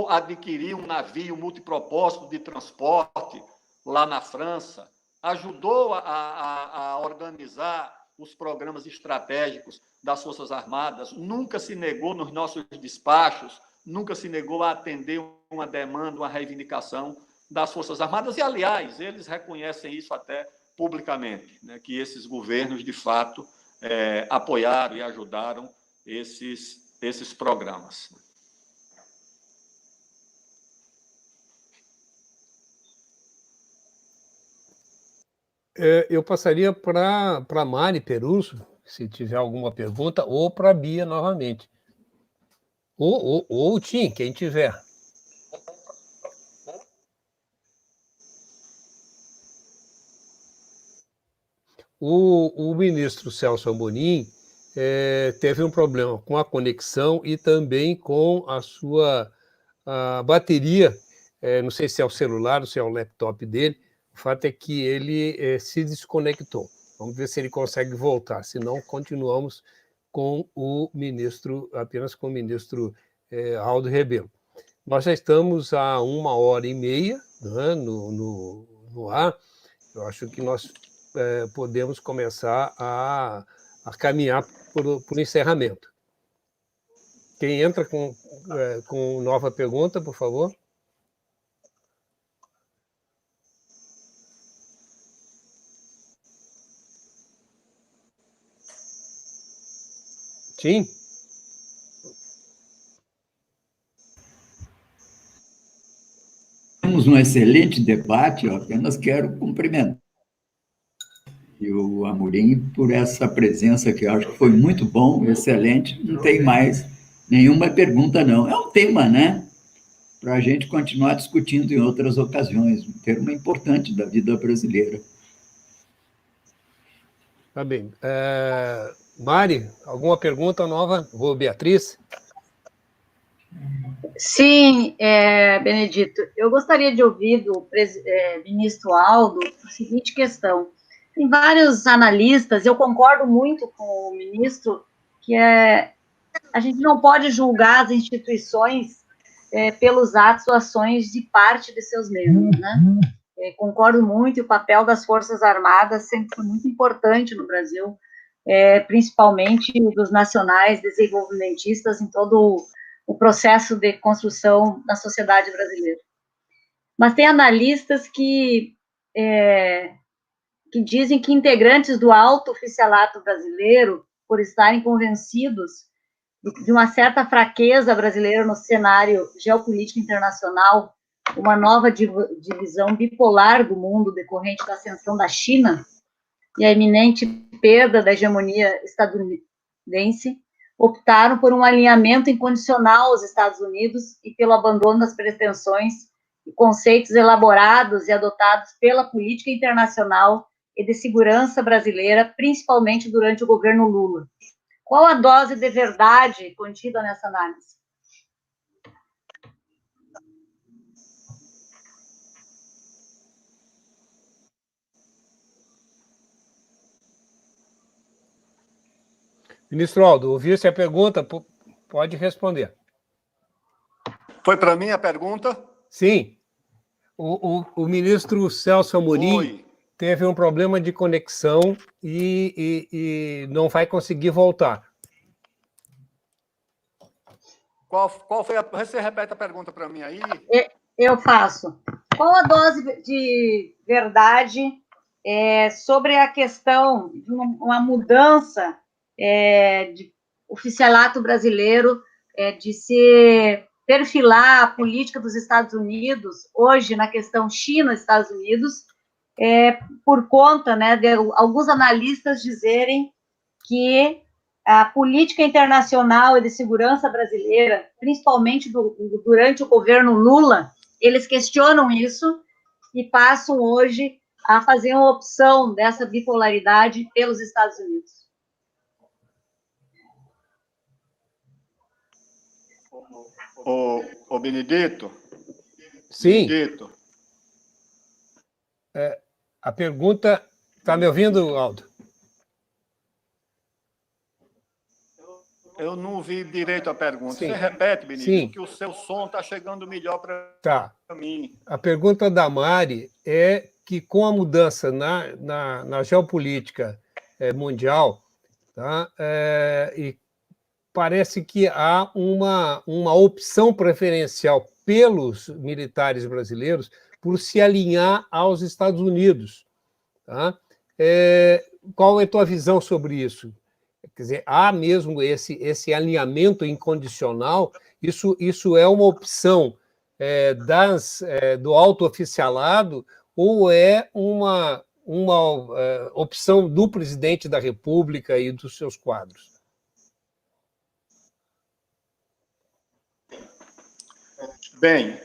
adquirir um navio multipropósito de transporte lá na França, ajudou a organizar os programas estratégicos das Forças Armadas, nunca se negou nos nossos despachos, nunca se negou a atender uma demanda, uma reivindicação das Forças Armadas, e, aliás, eles reconhecem isso até publicamente, né, que esses governos, de fato, apoiaram e ajudaram esses programas. Eu passaria para a Mari Peruso, se tiver alguma pergunta, ou para a Bia novamente. Ou o Tim, quem tiver. O ministro Celso Amorim teve um problema com a conexão e também com a bateria, não sei se é o celular ou se é o laptop dele. O fato é que ele se desconectou. Vamos ver se ele consegue voltar, senão continuamos com o ministro, apenas com o ministro Aldo Rebelo. Nós já estamos há 1h30, né, no ar. Eu acho que nós podemos começar a caminhar para o encerramento. Quem entra com nova pergunta, por favor? Tim? Temos um excelente debate, eu apenas quero cumprimentar o Amorim por essa presença que eu acho que foi muito bom, excelente. Não tem mais nenhuma pergunta, não. É um tema, né? Para a gente continuar discutindo em outras ocasiões, um tema importante da vida brasileira. Tá bem. Mari, alguma pergunta nova? Ou Beatriz? Sim, Benedito, eu gostaria de ouvir do ministro Aldo a seguinte questão. Tem vários analistas, eu concordo muito com o ministro, que a gente não pode julgar as instituições pelos atos ou ações de parte de seus membros, né? Concordo muito, e o papel das Forças Armadas sempre foi muito importante no Brasil, principalmente dos nacionais desenvolvimentistas em todo o processo de construção da sociedade brasileira. Mas tem analistas que dizem que integrantes do alto oficialato brasileiro, por estarem convencidos de uma certa fraqueza brasileira no cenário geopolítico internacional, uma nova divisão bipolar do mundo decorrente da ascensão da China e a iminente perda da hegemonia estadunidense, optaram por um alinhamento incondicional aos Estados Unidos e pelo abandono das pretensões e conceitos elaborados e adotados pela política internacional e de segurança brasileira, principalmente durante o governo Lula. Qual a dose de verdade contida nessa análise? Ministro Aldo, ouviu-se a pergunta? Pode responder. Foi para mim a pergunta? Sim. O ministro Celso Amorim teve um problema de conexão e não vai conseguir voltar. Qual foi Você repete a pergunta para mim aí? Eu faço. Qual a dose de verdade sobre a questão de uma mudança de oficialato brasileiro, de se perfilar a política dos Estados Unidos, hoje na questão China-Estados Unidos, por conta, né, de alguns analistas dizerem que a política internacional e de segurança brasileira, principalmente durante o governo Lula, eles questionam isso e passam hoje a fazer uma opção dessa bipolaridade pelos Estados Unidos. O Benedito? Sim. Benedito. A pergunta... Está me ouvindo, Aldo? Eu não ouvi direito a pergunta. Sim. Você repete, Benedito, Sim. que o seu som está chegando melhor Tá. para mim. A pergunta da Mari é que, com a mudança na geopolítica mundial, tá, e parece que há uma opção preferencial pelos militares brasileiros por se alinhar aos Estados Unidos. Tá? Qual é a tua visão sobre isso? Quer dizer, há mesmo esse alinhamento incondicional? Isso é uma opção do alto oficialado ou é uma opção do presidente da República e dos seus quadros? Bem,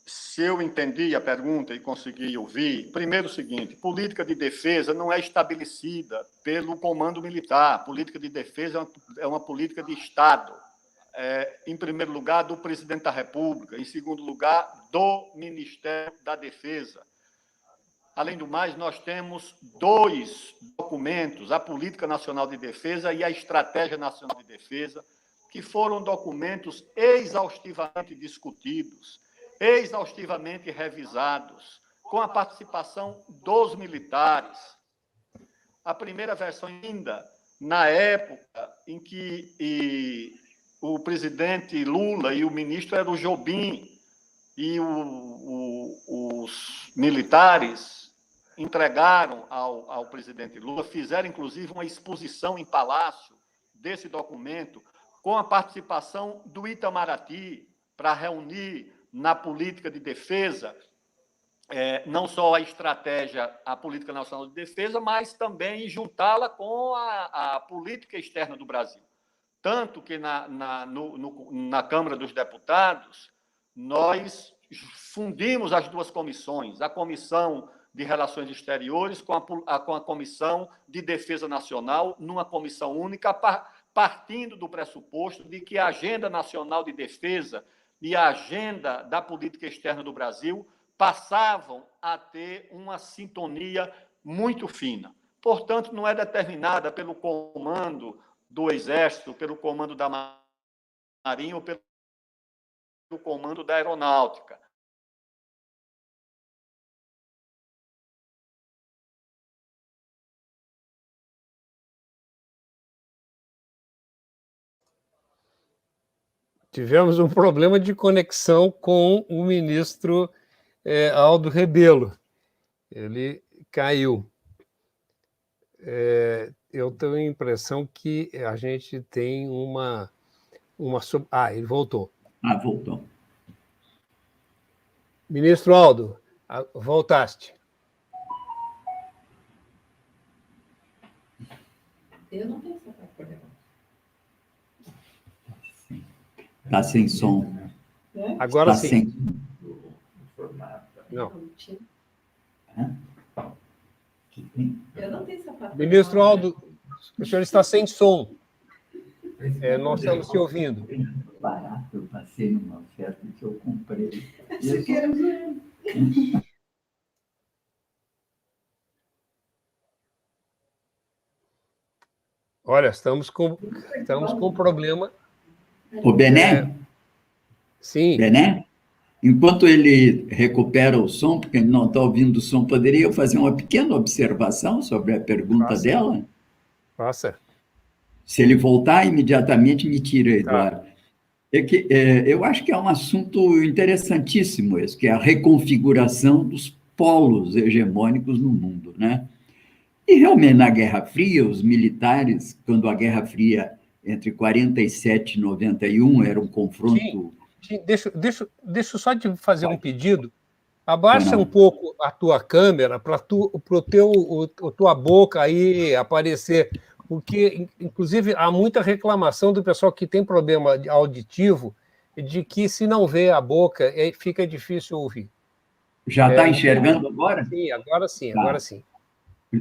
se eu entendi a pergunta e consegui ouvir, primeiro o seguinte, política de defesa não é estabelecida pelo comando militar, política de defesa é uma política de Estado, em primeiro lugar, do presidente da República, em segundo lugar, do Ministério da Defesa. Além do mais, nós temos 2 documentos, a Política Nacional de Defesa e a Estratégia Nacional de Defesa, que foram documentos exaustivamente discutidos, exaustivamente revisados, com a participação dos militares. A primeira versão ainda, na época em que o presidente Lula e o ministro era o Jobim, e os militares entregaram ao presidente Lula, fizeram inclusive uma exposição em Palácio desse documento, com a participação do Itamaraty, para reunir na política de defesa, não só a estratégia, a política nacional de defesa, mas também juntá-la com a política externa do Brasil. Tanto que na Câmara dos Deputados, nós fundimos as 2 comissões, a Comissão de Relações Exteriores com a Comissão de Defesa Nacional, numa comissão única, partindo do pressuposto de que a Agenda Nacional de Defesa e a agenda da política externa do Brasil passavam a ter uma sintonia muito fina. Portanto, não é determinada pelo comando do Exército, pelo comando da Marinha ou pelo comando da Aeronáutica. Tivemos um problema de conexão com o ministro Aldo Rebelo. Ele caiu. Eu tenho a impressão que a gente tem uma... ele voltou. Voltou. Ministro Aldo, voltaste. Eu não tenho essa parte. Está sem som. Agora Tá sim. sem... Não. Eu não tenho essa parte. Ministro Aldo, o senhor está sem som. Nós estamos te ouvindo. Barato, eu passei numa oferta que eu comprei. Olha, estamos com um problema. O Bené? Sim. Bené? Enquanto ele recupera o som, porque ele não está ouvindo o som, poderia eu fazer uma pequena observação sobre a pergunta dela? Faça. Se ele voltar, imediatamente me tira, Eduardo. Tá. Eu acho que é um assunto interessantíssimo esse, que é a reconfiguração dos polos hegemônicos no mundo, né? E realmente, na Guerra Fria, os militares, quando a Guerra Fria entre 47 e 91 era um confronto... Sim, deixa só te fazer um pedido. Abaixa um pouco a tua câmera para tua boca aí aparecer porque, inclusive, há muita reclamação do pessoal que tem problema auditivo, de que se não vê a boca, fica difícil ouvir. Já está enxergando agora? Sim, agora sim, Tá. agora sim.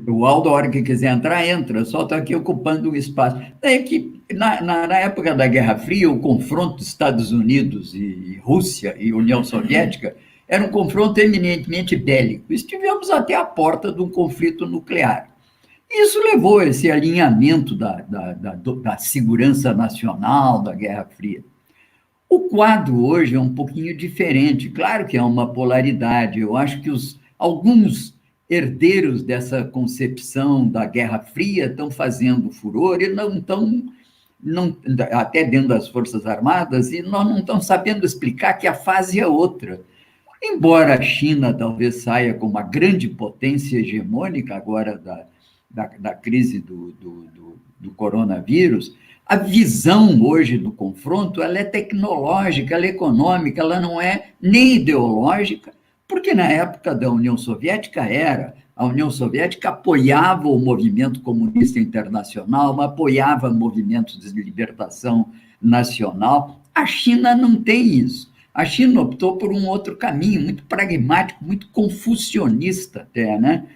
O Aldo, a hora que quiser entrar, entra. Só está aqui ocupando o espaço. É que, na época da Guerra Fria, o confronto Estados Unidos e Rússia e União Soviética era um confronto eminentemente bélico. Estivemos até a porta de um conflito nuclear. Isso levou a esse alinhamento da segurança nacional, da Guerra Fria. O quadro hoje é um pouquinho diferente. Claro que há uma polaridade. Eu acho que alguns herdeiros dessa concepção da Guerra Fria estão fazendo furor e não estão, até dentro das Forças Armadas, e nós não estamos sabendo explicar que a fase é outra. Embora a China talvez saia como uma grande potência hegemônica agora da crise do coronavírus, a visão hoje do confronto ela é tecnológica, ela é econômica, ela não é nem ideológica, porque na época da União Soviética a União Soviética apoiava o movimento comunista internacional, apoiava movimentos de libertação nacional. A China não tem isso. A China optou por um outro caminho, muito pragmático, muito confucionista até, né?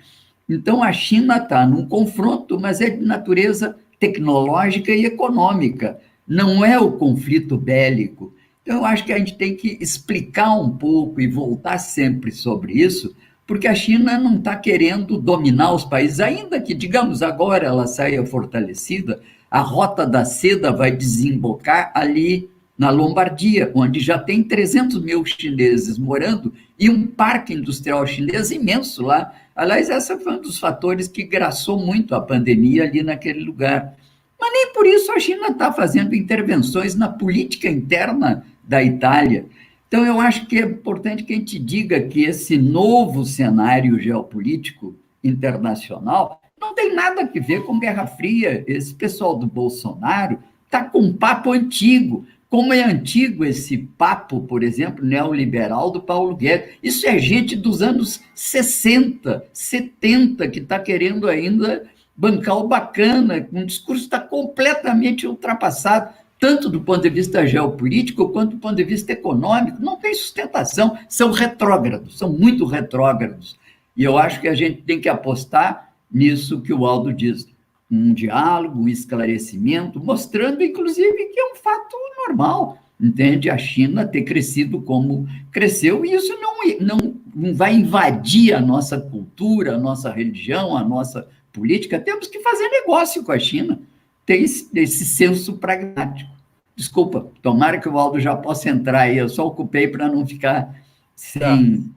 Então, a China está num confronto, mas é de natureza tecnológica e econômica, não é o conflito bélico. Então, eu acho que a gente tem que explicar um pouco e voltar sempre sobre isso, porque a China não está querendo dominar os países, ainda que, digamos, agora ela saia fortalecida, a Rota da Seda vai desembocar ali na Lombardia, onde já tem 300 mil chineses morando e um parque industrial chinês imenso lá. Aliás, esse foi um dos fatores que graçou muito a pandemia ali naquele lugar. Mas nem por isso a China está fazendo intervenções na política interna da Itália. Então, eu acho que é importante que a gente diga que esse novo cenário geopolítico internacional não tem nada a ver com Guerra Fria. Esse pessoal do Bolsonaro está com um papo antigo. Como é antigo esse papo, por exemplo, neoliberal do Paulo Guedes. Isso é gente dos anos 60, 70, que está querendo ainda bancar o bacana. Um discurso está completamente ultrapassado, tanto do ponto de vista geopolítico quanto do ponto de vista econômico. Não tem sustentação, são retrógrados, são muito retrógrados. E eu acho que a gente tem que apostar nisso que o Aldo diz, um diálogo, um esclarecimento, mostrando, inclusive, que é um fato normal, entende? A China ter crescido como cresceu, e isso não vai invadir a nossa cultura, a nossa religião, a nossa política. Temos que fazer negócio com a China, ter esse senso pragmático. Desculpa, tomara que o Aldo já possa entrar aí, eu só ocupei para não ficar sem... Tá.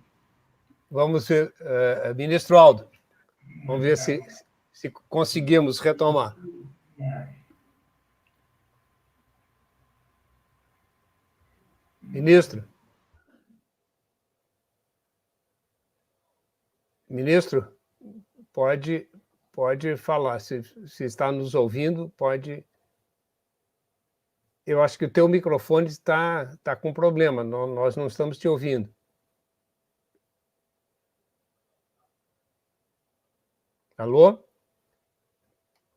Vamos ver, ministro Aldo, vamos ver se conseguimos retomar. Ministro? Ministro, pode falar. Se está nos ouvindo, pode... Eu acho que o teu microfone está com problema, nós não estamos te ouvindo. Alô?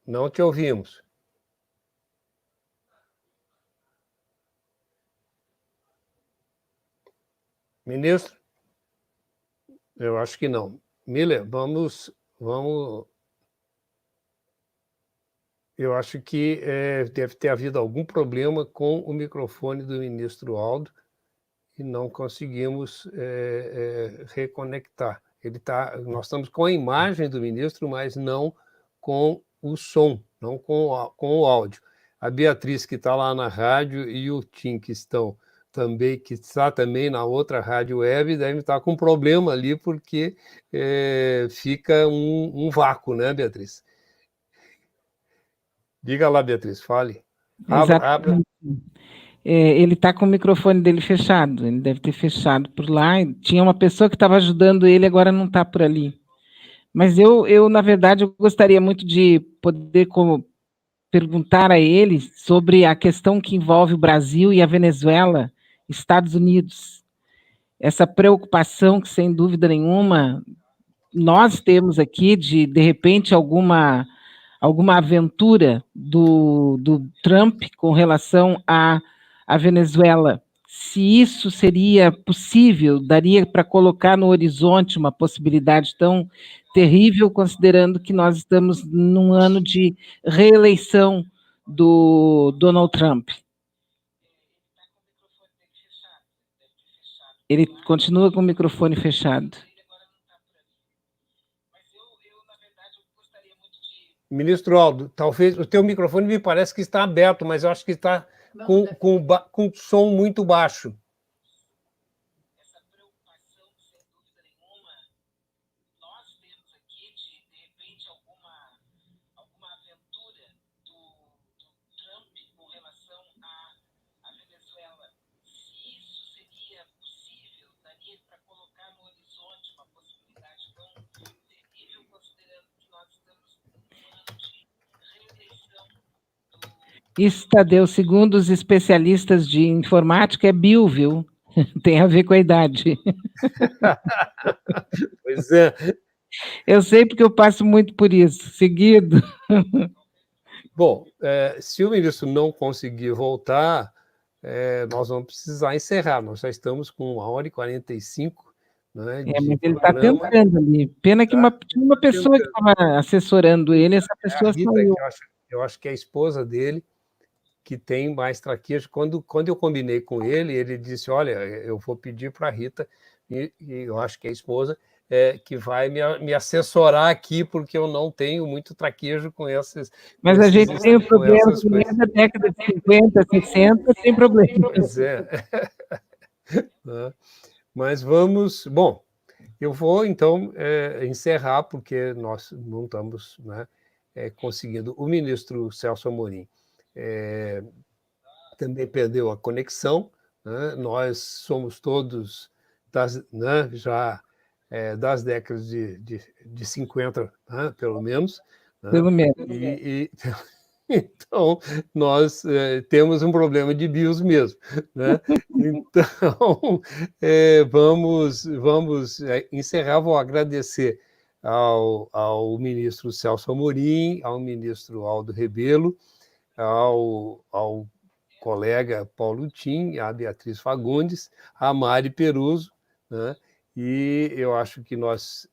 Não te ouvimos. Ministro? Eu acho que não. Miller, vamos... Eu acho que deve ter havido algum problema com o microfone do ministro Aldo e não conseguimos reconectar. Nós estamos com a imagem do ministro, mas não com o som, não com o áudio. A Beatriz, que está lá na rádio, e o Tim, que está também na outra rádio web, devem estar com problema ali, porque fica um vácuo, né, Beatriz? Diga lá, Beatriz, fale. Abra. Ele está com o microfone dele fechado, ele deve ter fechado por lá. Tinha uma pessoa que estava ajudando ele, agora não está por ali. Mas eu, na verdade, eu gostaria muito de poder perguntar a ele sobre a questão que envolve o Brasil e a Venezuela, Estados Unidos. Essa preocupação que, sem dúvida nenhuma, nós temos aqui de repente, alguma alguma aventura do Trump com relação à Venezuela. Se isso seria possível, daria para colocar no horizonte uma possibilidade tão terrível, considerando que nós estamos num ano de reeleição do Donald Trump. Ele continua com o microfone fechado. Ministro Aldo, talvez o teu microfone me parece que está aberto, mas eu acho que está com som muito baixo. Essa preocupação, sem dúvida nenhuma, nós temos aqui de repente, alguma aventura do Trump com relação à Venezuela. Se isso seria possível, daria para colocar no horizonte uma possibilidade tão terrível, considerando que nós estamos isso, Tadeu, segundo os especialistas de informática, é Bill, viu? Tem a ver com a idade. Pois é. Eu sei porque eu passo muito por isso, seguido. Bom, se o ministro não conseguir voltar, nós vamos precisar encerrar. Nós já estamos com 1h45, né, mas ele está tentando ali. Pena que tinha uma pessoa que estava assessorando ele, essa pessoa saiu. Eu acho que é a esposa dele que tem mais traquejo. Quando eu combinei com ele, ele disse, olha, eu vou pedir para a Rita, e eu acho que é a esposa, que vai me assessorar aqui, porque eu não tenho muito traquejo com esses... Mas a gente tem um problema que desde a década de 50, 60, tem problema. Pois é. Mas vamos... Bom, eu vou, então, encerrar, porque nós não estamos, né, conseguindo. O ministro Celso Amorim também perdeu a conexão, né? Nós somos todos né, já das décadas de 50, né, pelo menos. Né? Pelo menos. Então, nós temos um problema de BIOS mesmo. Né? Então, vamos encerrar. Vou agradecer ao ministro Celso Amorim, ao ministro Aldo Rebelo, ao colega Paulo Tim, a Beatriz Fagundes, a Mari Peruso, né? E eu acho que nós,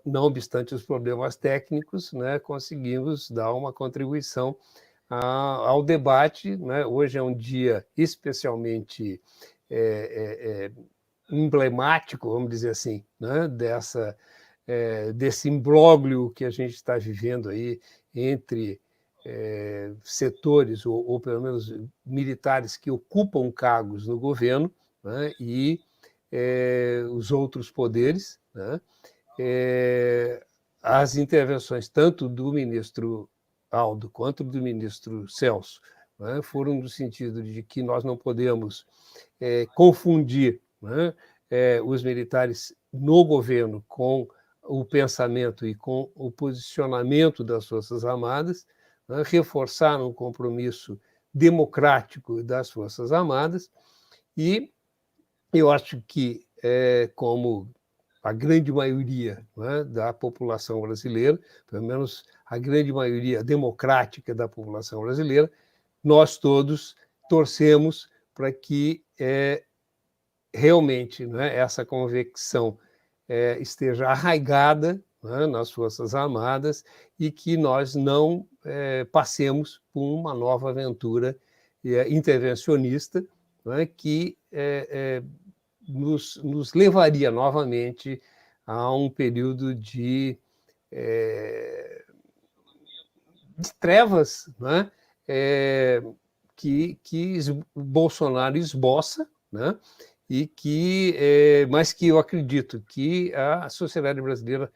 não obstante os problemas técnicos, né, conseguimos dar uma contribuição ao debate. Né? Hoje é um dia especialmente emblemático, vamos dizer assim, né, desse imbróglio que a gente está vivendo aí entre setores, ou pelo menos militares, que ocupam cargos no governo, né, e os outros poderes. Né? As intervenções, tanto do ministro Aldo quanto do ministro Celso, né, foram no sentido de que nós não podemos confundir, né, os militares no governo com o pensamento e com o posicionamento das Forças Armadas, né, reforçar um compromisso democrático das Forças Armadas, e eu acho que, como a grande maioria, né, da população brasileira, pelo menos a grande maioria democrática da população brasileira, nós todos torcemos para que realmente, né, essa convicção esteja arraigada, né, nas Forças Armadas, e que nós não passemos por uma nova aventura intervencionista, né, que nos levaria novamente a um período de trevas, né, que Bolsonaro esboça, né, mas que eu acredito que a sociedade brasileira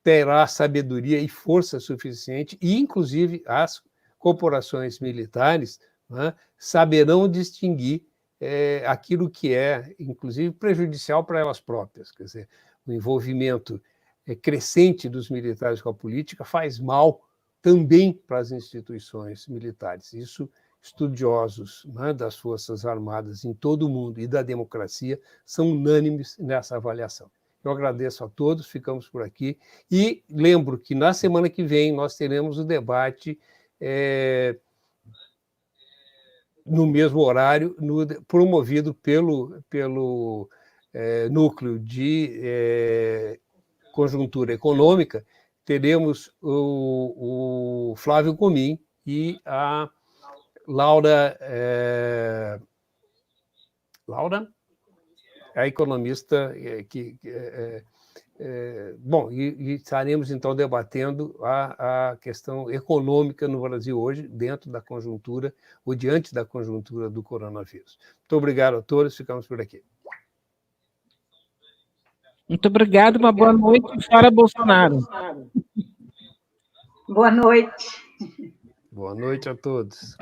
terá sabedoria e força suficiente, e inclusive as corporações militares, né, saberão distinguir aquilo que é, inclusive, prejudicial para elas próprias. Quer dizer, o envolvimento crescente dos militares com a política faz mal também para as instituições militares. Isso, estudiosos, né, das Forças Armadas em todo o mundo e da democracia são unânimes nessa avaliação. Eu agradeço a todos, ficamos por aqui. E lembro que na semana que vem nós teremos o debate no mesmo horário, promovido pelo Núcleo de Conjuntura Econômica. Teremos o Flávio Comim e a Laura, a economista bom, e estaremos, então, debatendo a questão econômica no Brasil hoje, dentro da conjuntura, ou diante da conjuntura do coronavírus. Muito obrigado a todos, ficamos por aqui. Muito obrigado, uma boa noite, fora Bolsonaro. Boa noite. Boa noite a todos.